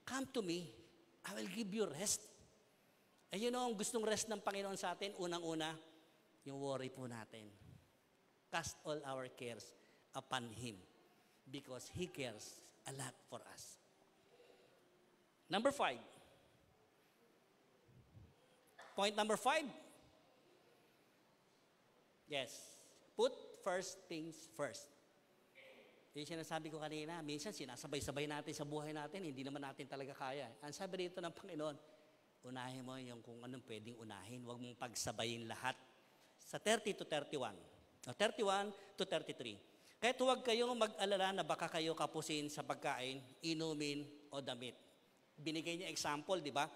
D: come to me, I will give you rest. And you know, ang gustong rest ng Panginoon sa atin, unang-una, yung worry po natin. Cast all our cares upon Him because He cares a lot for us. Number 5. Point number 5. Yes. Put first things first. Yung sinasabi ko kanina, minsan sinasabay-sabay natin sa buhay natin, hindi naman natin talaga kaya. Ang sabi dito ng Panginoon, unahin mo yung kung anong pwedeng unahin. Huwag mong pagsabayin lahat. Sa 30 to 31. O 31 to 33. Kahit huwag kayong mag-alala na baka kayo kapusin sa pagkain, inumin o damit. Binigay niya example, di ba?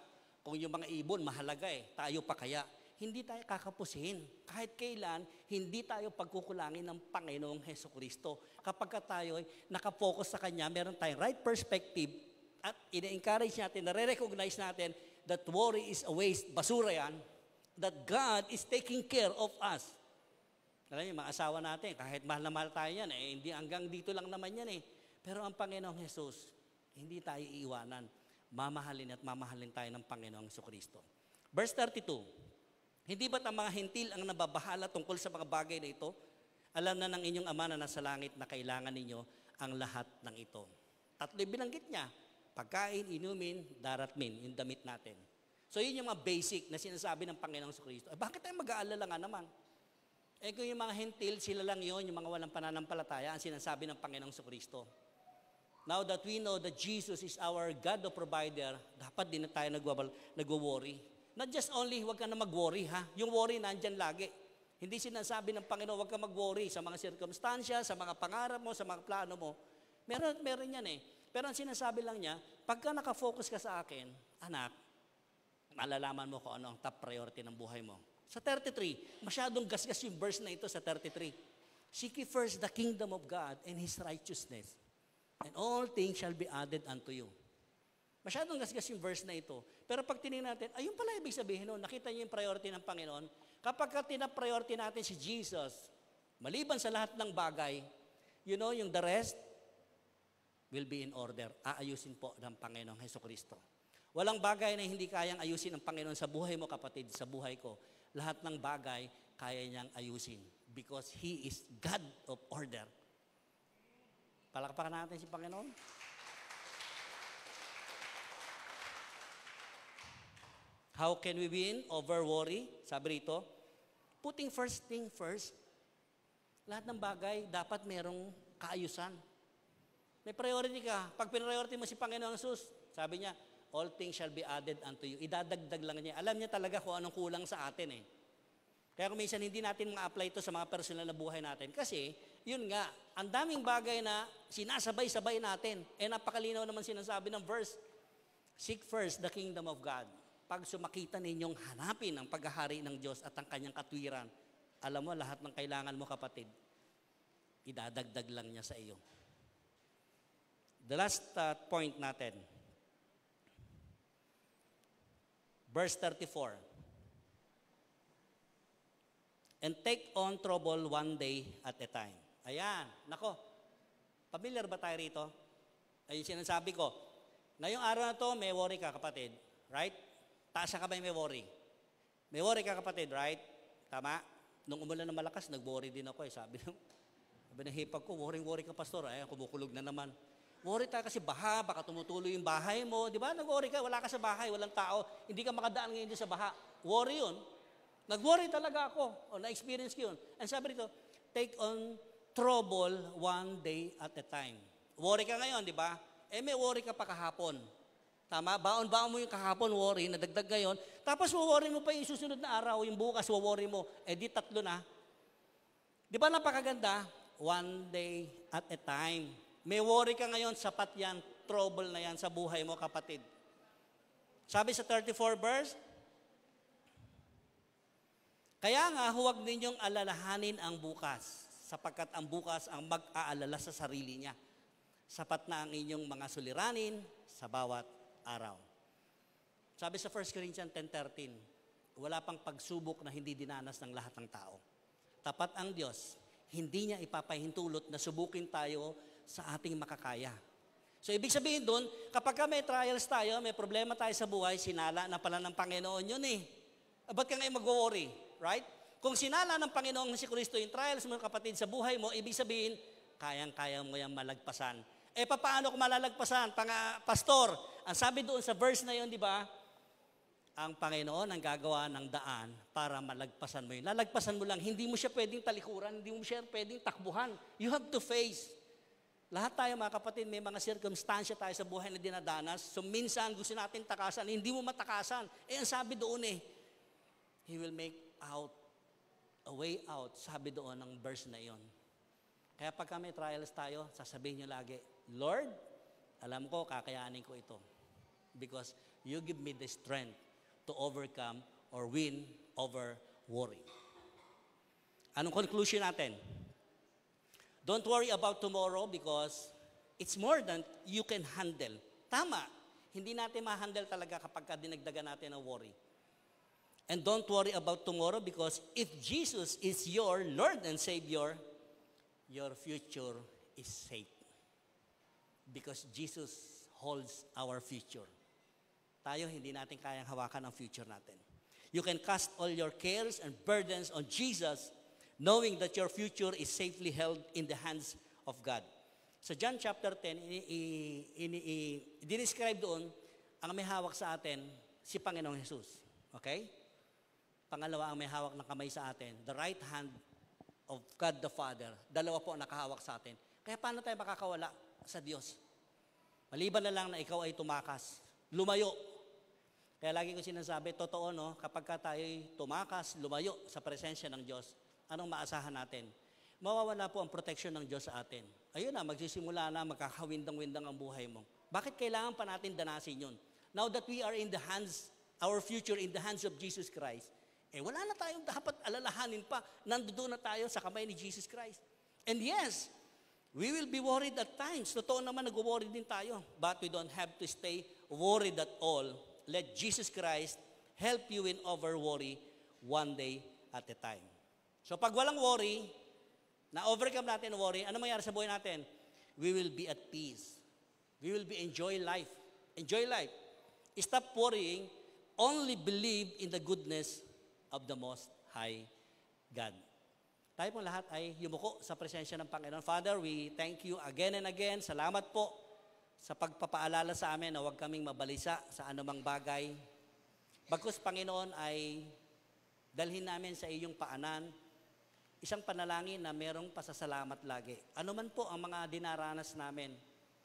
D: Kung yung mga ibon, mahalaga eh. Tayo pa kaya. Hindi tayo kakapusin. Kahit kailan, hindi tayo pagkukulangin ng Panginoong Hesukristo. Kapag tayo ay nakafocus sa Kanya, meron tayong right perspective at ina-encourage natin, nare-recognize natin that worry is a waste, basura yan, that God is taking care of us. Alam niyo, mga asawa natin, kahit mahal na mahal tayo yan, hindi hanggang dito lang naman yan eh. Pero ang Panginoong Jesus, hindi tayo iiwanan. Mamahalin at mamahalin tayo ng Panginoong Jesucristo. Verse 32, hindi ba't ang mga hentil ang nababahala tungkol sa mga bagay na ito? Alam na ng inyong Ama na nasa langit na kailangan ninyo ang lahat ng ito. Tatlo binanggit niya, pagkain, inumin, daratmin, yung damit natin. So yun yung mga basic na sinasabi ng Panginoong Jesucristo. Bakit tayo mag-aalala nga naman? Kung yung mga hentil, sila lang yun, yung mga walang pananampalataya, ang sinasabi ng Panginoong Jesucristo. Now that we know that Jesus is our God the provider, dapat din na tayo nag-worry. Not just only, huwag ka na mag-worry ha. Yung worry nandyan lagi. Hindi sinasabi ng Panginoon, huwag ka mag-worry sa mga sirkumstansya, sa mga pangarap mo, sa mga plano mo. Meron yan eh. Pero ang sinasabi lang niya, pagka nakafocus ka sa akin, anak, malalaman mo kung ano ang top priority ng buhay mo. Sa 33, masyadong gasgas yung verse na ito sa 33. Seek ye first the kingdom of God and His righteousness, and all things shall be added unto you. Masyadong gasgas yung verse na ito. Pero pag tinignan natin, ayun pala ibig sabihin nun, nakita niyo yung priority ng Panginoon. Kapag tina-priority natin si Jesus, maliban sa lahat ng bagay, you know, yung the rest will be in order. Aayusin po ng Panginoong Hesukristo. Walang bagay na hindi kayang ayusin ng Panginoon sa buhay mo, kapatid, sa buhay ko. Lahat ng bagay, kaya niyang ayusin. Because He is God of order. Palakpakan natin si Panginoon. How can we win over worry? Sabi rito, putting first thing first. Lahat ng bagay, dapat merong kaayusan. May priority ka. Pag pinriority mo si Panginoon Jesus, sabi niya, all things shall be added unto you. Idadagdag lang niya. Alam niya talaga kung anong kulang sa atin eh. Kaya kung minsan hindi natin ma-apply ito sa mga personal na buhay natin. Kasi, yun nga, ang daming bagay na sinasabay-sabay natin. Napakalinaw naman sinasabi ng verse. Seek first the kingdom of God. Pag sumakita ninyong hanapin ang paghahari ng Diyos at ang kanyang katwiran, alam mo, lahat ng kailangan mo, kapatid, idadagdag lang niya sa iyo. The last point natin. Verse 34. And take on trouble one day at a time. Ayan, nako. Familiar ba tayo rito? Ayun sinasabi ko. Ngayong araw na to, may worry ka, kapatid. Right? Taas ka ba may worry? May worry ka, kapatid, right? Tama? Nung umulan ng malakas, nag-worry din ako. Sabi ng hipag ko, worry ka, pastor. Ay, kumukulog na naman. Worry tayo kasi baha, baka tumutuloy yung bahay mo. Di ba? Nag-worry ka, wala ka sa bahay, walang tao. Hindi ka makadaan ngayon sa baha. Worry yun. Nag-worry talaga ako. O na-experience ko yun. And sabi rito, take on trouble one day at a time. Worry ka ngayon, di ba? May worry ka pa kahapon. Tama? Baon-baon mo yung kahapon, worry, nadagdag ngayon. Tapos worry mo pa yung susunod na araw, yung bukas, worry mo. Di 3 na. Di ba napakaganda? One day at a time. May worry ka ngayon, sapat yan, trouble na yan sa buhay mo, kapatid. Sabi sa 34 verse, kaya nga, huwag ninyong alalahanin ang bukas, sapagkat ang bukas ang mag-aalala sa sarili niya. Sapat na ang inyong mga suliranin sa bawat araw. Sabi sa 1 Corinthians 10:13, wala pang pagsubok na hindi dinanas ng lahat ng tao. Tapat ang Diyos, hindi niya ipapahintulot na subukin tayo sa ating makakaya. So, ibig sabihin doon, kapag may trials tayo, may problema tayo sa buhay, sinala na pala ng Panginoon yun eh. Ba't ka ngayon mag-worry? Right? Kung sinala ng Panginoong si Kristo yung trials mo, kapatid, sa buhay mo, ibig sabihin, kayang-kaya mo yung malagpasan. Paano ko malalagpasan? Pastor, ang sabi doon sa verse na yun, di ba? Ang Panginoon ang gagawa ng daan para malagpasan mo yun. Lalagpasan mo lang, hindi mo siya pwedeng talikuran, hindi mo siya pwedeng takbuhan. You have to face. Lahat tayo mga kapatid, may mga circumstansya tayo sa buhay na dinadanas. So minsan gusto natin takasan, hindi mo matakasan. Ang sabi doon He will make a way out, sabi doon ng verse na iyon. Kaya pagka may trials tayo, sasabihin nyo lagi, Lord, alam ko, kakayanin ko ito. Because you give me the strength to overcome or win over worry. Anong conclusion natin? Don't worry about tomorrow because it's more than you can handle. Tama, hindi natin ma-handle talaga kapag dinagdagan natin ng worry. And don't worry about tomorrow because if Jesus is your Lord and Savior, your future is safe. Because Jesus holds our future. Tayo, hindi natin kayang hawakan ang future natin. You can cast all your cares and burdens on Jesus, knowing that your future is safely held in the hands of God. Sa John chapter 10, i-describe doon, ang may hawak sa atin, si Panginoong Jesus. Okay? Pangalawa, ang may hawak ng kamay sa atin, the right hand of God the Father. Dalawa po ang nakahawak sa atin. Kaya paano tayo makakawala sa Diyos? Maliban na lang na ikaw ay tumakas, lumayo. Kaya lagi ko sinasabi, totoo no, kapag ka tayo'y tumakas, lumayo sa presensya ng Diyos, anong maasahan natin? Mawawala po ang protection ng Diyos sa atin. Ayun na, magsisimula na, magkakawindang-windang ang buhay mo. Bakit kailangan pa natin danasin yun? Now that we are in the hands, our future in the hands of Jesus Christ, wala na tayong dapat alalahanin pa. Nandoon na tayo sa kamay ni Jesus Christ. And yes, we will be worried at times. Totoo naman, nag-worry din tayo. But we don't have to stay worried at all. Let Jesus Christ help you in over worry one day at a time. So pag walang worry, na-overcome natin ang worry, ano mangyari sa buhay natin? We will be at peace. We will be enjoy life. Enjoy life. Stop worrying. Only believe in the goodness of the Most High God. Tayo pong lahat ay yumuko sa presensya ng Panginoon. Father, we thank you again and again. Salamat po sa pagpapaalala sa amin na huwag kaming mabalisa sa anumang bagay. Bagkus, Panginoon, ay dalhin namin sa iyong paanan isang panalangin na merong pasasalamat lagi. Ano man po ang mga dinaranas namin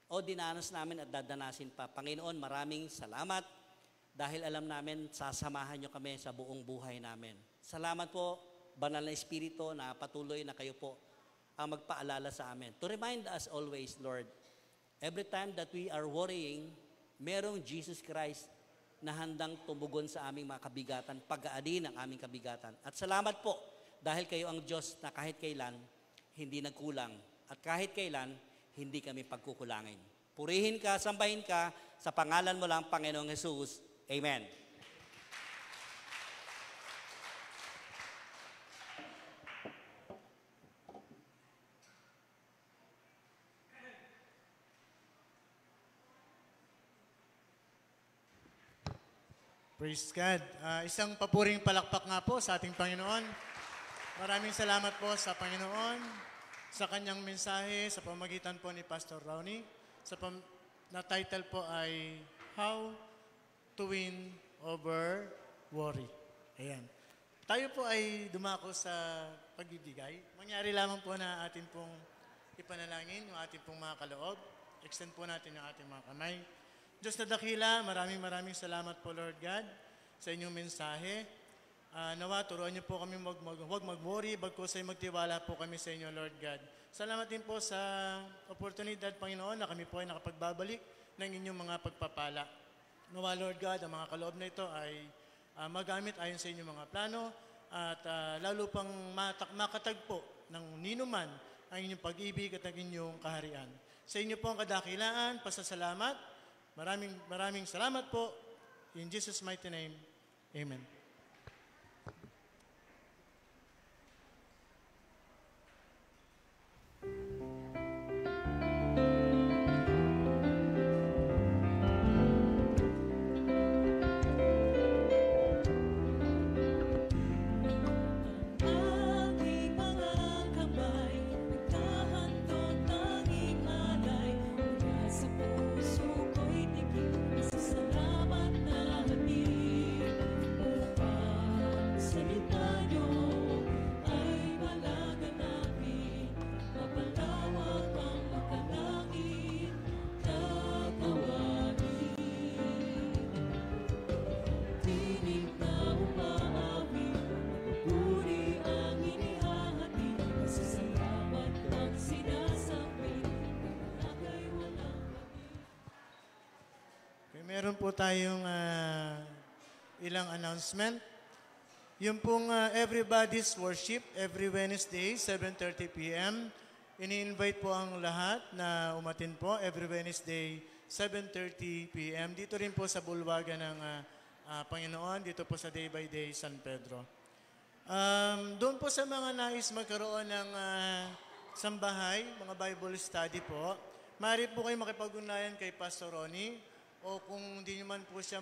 D: o dinanas namin at dadanasin pa. Panginoon, maraming salamat dahil alam namin, sasamahan nyo kami sa buong buhay namin. Salamat po, Banal na Espiritu, na patuloy na kayo po ang magpaalala sa amin. To remind us always, Lord, every time that we are worrying, merong Jesus Christ na handang tumugon sa aming mga kabigatan, pag-aadi ng aming kabigatan. At salamat po, dahil kayo ang Diyos na kahit kailan, hindi nagkulang. At kahit kailan, hindi kami pagkukulangin. Purihin ka, sambahin ka, sa pangalan mo lang, Panginoong Jesus. Amen.
A: Praise God. Isang papuring palakpak nga po sa ating Panginoon. Maraming salamat po sa Panginoon sa kanyang mensahe sa pamagitan po ni Pastor Ronnie. Na title po ay How to Win Over Worry. Ayan. Tayo po ay dumako sa pagbibigay. Mangyari lamang po na atin pong ipanalangin yung ating pong mga kaloob. Extend po natin yung ating mga kamay. Diyos na dakila, maraming salamat po Lord God sa inyong mensahe. Nawa, turuan niyo po kami huwag mag-worry, bagkus ay magtiwala po kami sa inyo Lord God. Salamat din po sa oportunidad Panginoon na kami po ay nakapagbabalik ng inyong mga pagpapala. Nawa Lord God, ang mga kaloob na ito ay magamit ayon sa inyong mga plano at lalo pang makatagpo ng ninuman ang inyong pag-ibig at ang inyong kaharian. Sa inyo po ang kadakilaan, pasasalamat. Maraming salamat po. In Jesus' mighty name, Amen.
C: Aking mga kamay, nagkahandog tanging alay, mula sa puso ko'y tigil, masasalamat na hatid. Upang salita niyo ay malaganapin, mapalawak ang makalangit, tatawagin. Tinig na umaawi, puri ang inihahati, masasalamat ang sinasabi, palagay walang
A: Okay, meron po tayong ilang announcement. Yung pong Everybody's Worship every Wednesday, 7:30 p.m. Ini-invite po ang lahat na umatin po every Wednesday, 7:30 p.m. Dito rin po sa bulwagan ng Panginoon, dito po sa Day by Day San Pedro. Doon po sa mga nais magkaroon ng sambahay, mga Bible study po, maaari po kayo makipag-ugnayan kay Pastor Ronnie o kung hindi nyo man po siya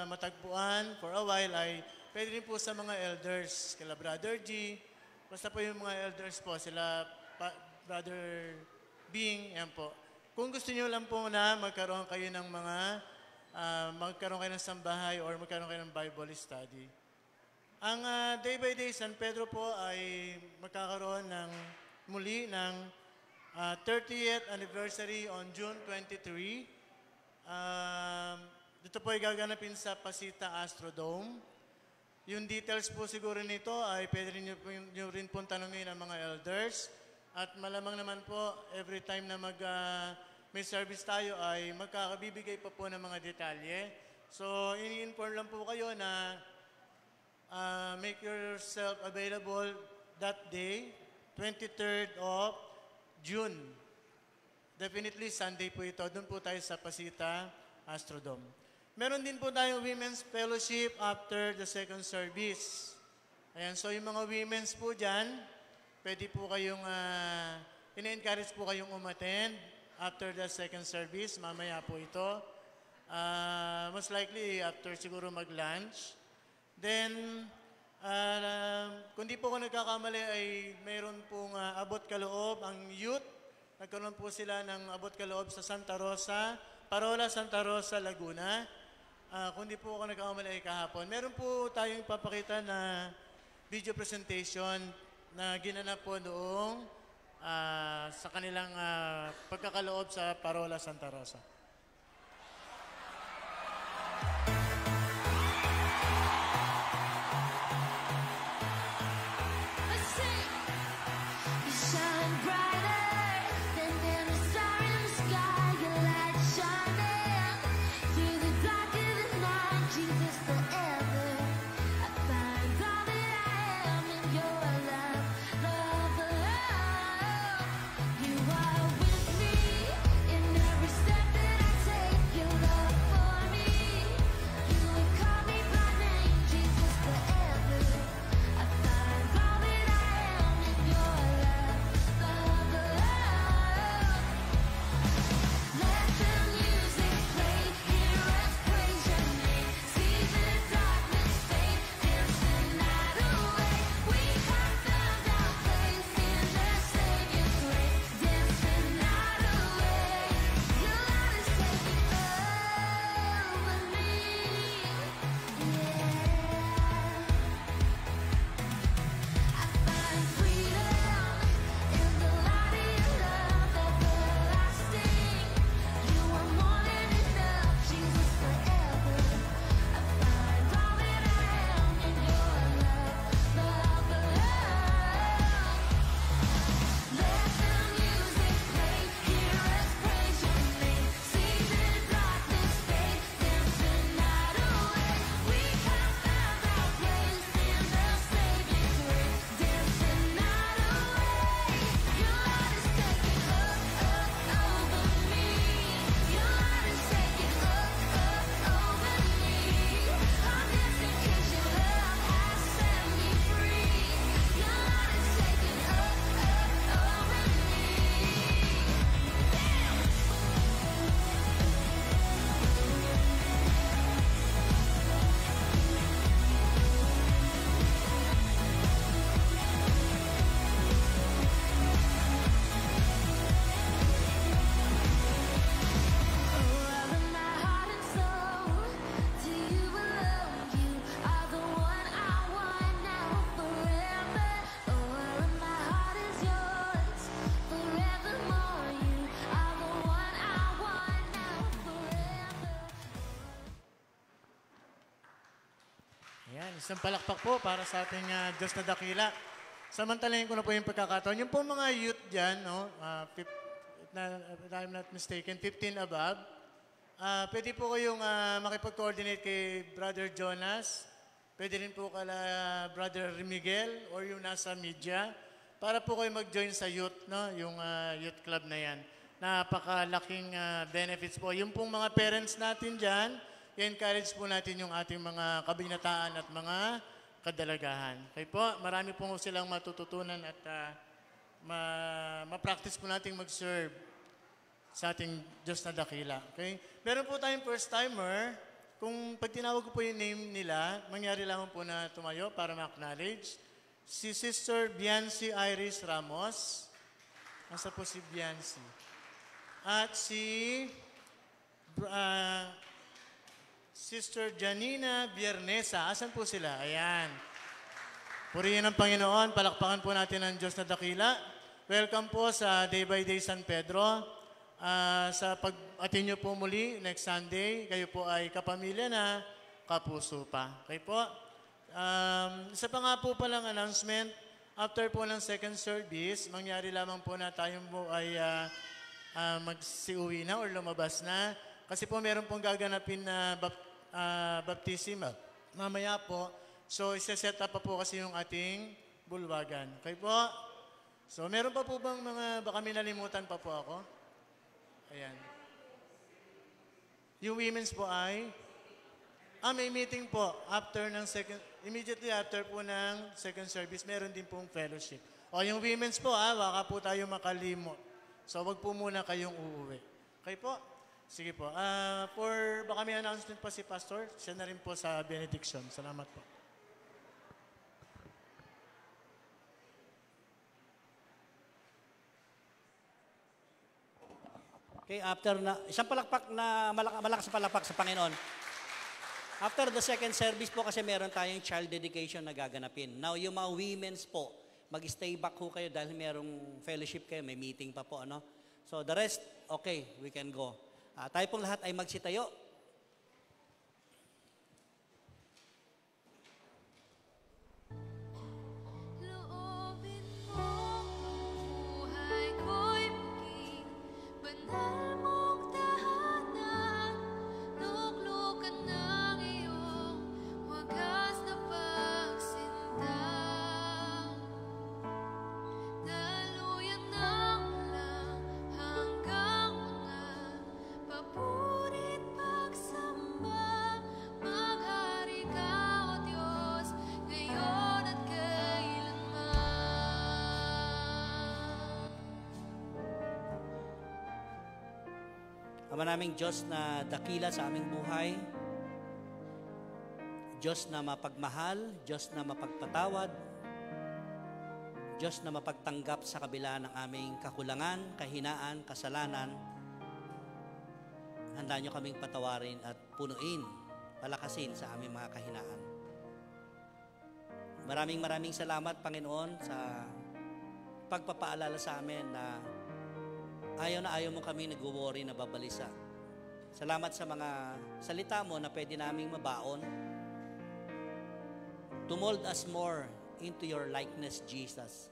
A: matagpuan for a while ay pwede rin po sa mga elders, kila Brother G, basta po yung mga elders po, sila Brother Bing, yan po. Kung gusto nyo lang po na magkaroon kayo ng magkaroon kayo ng sambahay or magkaroon kayo ng Bible study. Ang Day by Day San Pedro po ay magkakaroon muli ng 30th anniversary on June 23. Dito po ay gaganapin sa Pasita Astrodome. Yung details po siguro nito ay pwede nyo rin po tanongin ang mga elders. At malamang naman po, every time na may service tayo ay magkakabibigay pa po ng mga detalye. So, ini-inform lang po kayo na make yourself available that day, 23rd of June. Definitely Sunday po ito. Doon po tayo sa Pasita Astrodome. Meron din po tayong Women's Fellowship after the second service. Ayan, so yung mga women's po dyan, pwede po kayong, ina-encourage po kayong umattend after the second service. Mamaya po ito. Most likely after siguro mag-lunch. Then, kung di po ako nagkakamali ay mayroon pong abot kaloob ang youth. Nagkaroon po sila ng abot kaloob sa Santa Rosa, Parola Santa Rosa, Laguna. Kung di po ako nagkakamali ay kahapon. Meron po tayong ipapakita na video presentation na ginanap po noong sa kanilang pagkakaloob sa Parola Santa Rosa.
E: Shine brighter than any star in the sky. Your light shining through the dark of the night. Jesus, forever I find all that I am in your love, love, love.
A: Ayan, isang palakpak po para sa ating Diyos na dakila. Samantalahin ko na po yung pagkakataon. Yung po mga youth dyan, no, if I'm not mistaken, 15 above, pwede po kayong makipag-coordinate kay Brother Jonas. Pwede rin po kala Brother Miguel or yung nasa media para po kayo mag-join sa youth, no, yung youth club na yan. Napakalaking benefits po. Yung pong mga parents natin dyan, i-encourage po natin yung ating mga kabinataan at mga kadalagahan. Kaya po, marami po silang matututunan at ma-practice po natin mag-serve sa ating Diyos na dakila. Okay? Meron po tayong first-timer. Kung pag tinawag ko po yung name nila, mangyari lamang po na tumayo para ma-acknowledge. Si Sister Biancy Iris Ramos. Asa po si Biancy? At si Sister Janina Biernesa. Asan po sila? Ayan. Purihin ang Panginoon. Palakpakan po natin ang Diyos na dakila. Welcome po sa Day by Day San Pedro. Sa pag-atin nyo po muli next Sunday, kayo po ay kapamilya na, kapuso pa. Okay po? Isa pa nga po palang announcement, after po ng second service, mangyari lamang po na tayo po ay magsiuwi na or lumabas na. Kasi po meron pong gaganapin na baptism mamaya po. So, isa-set up pa po kasi yung ating bulwagan. Okay po? So, meron pa po bang baka may nalimutan pa po ako? Ayan. Yung women's po ay, may meeting po immediately after po ng second service, meron din pong fellowship. O yung women's po, baka po tayo makalimot. So, wag po muna kayong uuwi. Okay po? Sige po. Baka may announcement pa si Pastor, siya na rin po sa benediction. Salamat po.
D: Okay, after na, isang palakpak na malakas palakpak sa Panginoon. After the second service po kasi meron tayong child dedication na gaganapin. Now, yung mga women's po, mag-stay back ho kayo dahil merong fellowship kayo, may meeting pa po, ano? So, the rest, okay, we can go. Tayo pong lahat ay magsitayo.
E: Loobin mong buhay ko'y maging banal mong tahanan. Luklukan ng iyong wagas na pagsinta. Daluyan ng lang hanggang mga papurit pagsamba. Maghari ka, O Diyos, ngayon at kailanman.
D: Ama naming Diyos na dakila sa aming buhay, Diyos na mapagmahal, Diyos na mapagpatawad, Diyos na mapagtanggap sa kabila ng aming kakulangan, kahinaan, kasalanan, handa nyo kaming patawarin at punuin, palakasin sa aming mga kahinaan. Maraming salamat, Panginoon, sa pagpapaalala sa amin na ayaw mo kami nag-worry na babalisa. Salamat sa mga salita mo na pwede naming mabaon to mold us more into your likeness, Jesus.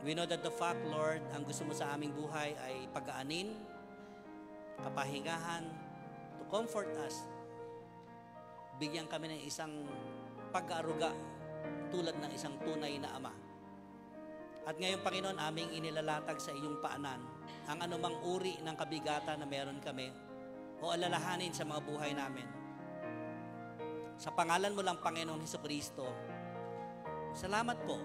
D: We know that the fact, Lord, ang gusto mo sa aming buhay ay pag-aanin, kapahingahan, to comfort us. Bigyan kami ng isang pag-aaruga tulad ng isang tunay na ama. At ngayon, Panginoon, aming inilalatag sa iyong paanan ang anumang uri ng kabigatan na meron kami o alalahanin sa mga buhay namin. Sa pangalan mo lang, Panginoon Hesukristo, salamat po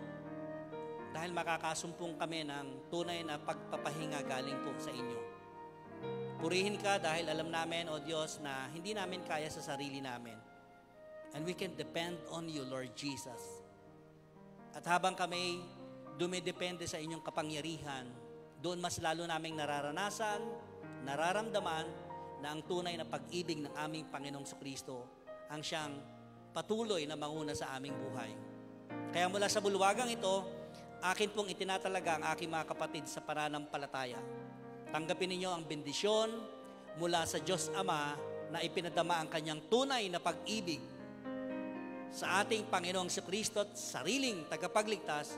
D: dahil makakasumpong kami ng tunay na pagpapahinga galing po sa inyo. Purihin ka dahil alam namin, O Diyos, na hindi namin kaya sa sarili namin. And we can depend on you, Lord Jesus. At habang kami dumidepende sa inyong kapangyarihan, doon mas lalo naming nararanasan, nararamdaman na ang tunay na pag-ibig ng aming Panginoong Kristo ang siyang patuloy na manguna sa aming buhay. Kaya mula sa bulwagang ito, akin pong itinatalaga ang aking mga kapatid sa pananampalataya. Tanggapin ninyo ang bendisyon mula sa Diyos Ama na ipinadama ang kanyang tunay na pag-ibig sa ating Panginoong Kristo at sariling tagapagligtas,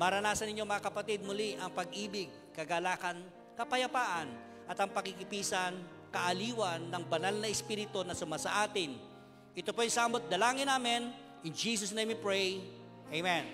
D: maranasan ninyo mga kapatid muli ang pag-ibig, kagalakan, kapayapaan at ang pakikipisan, kaaliwan ng banal na Espiritu na sumasa atin. Ito po yung samot dalangin namin. In Jesus' name we pray. Amen.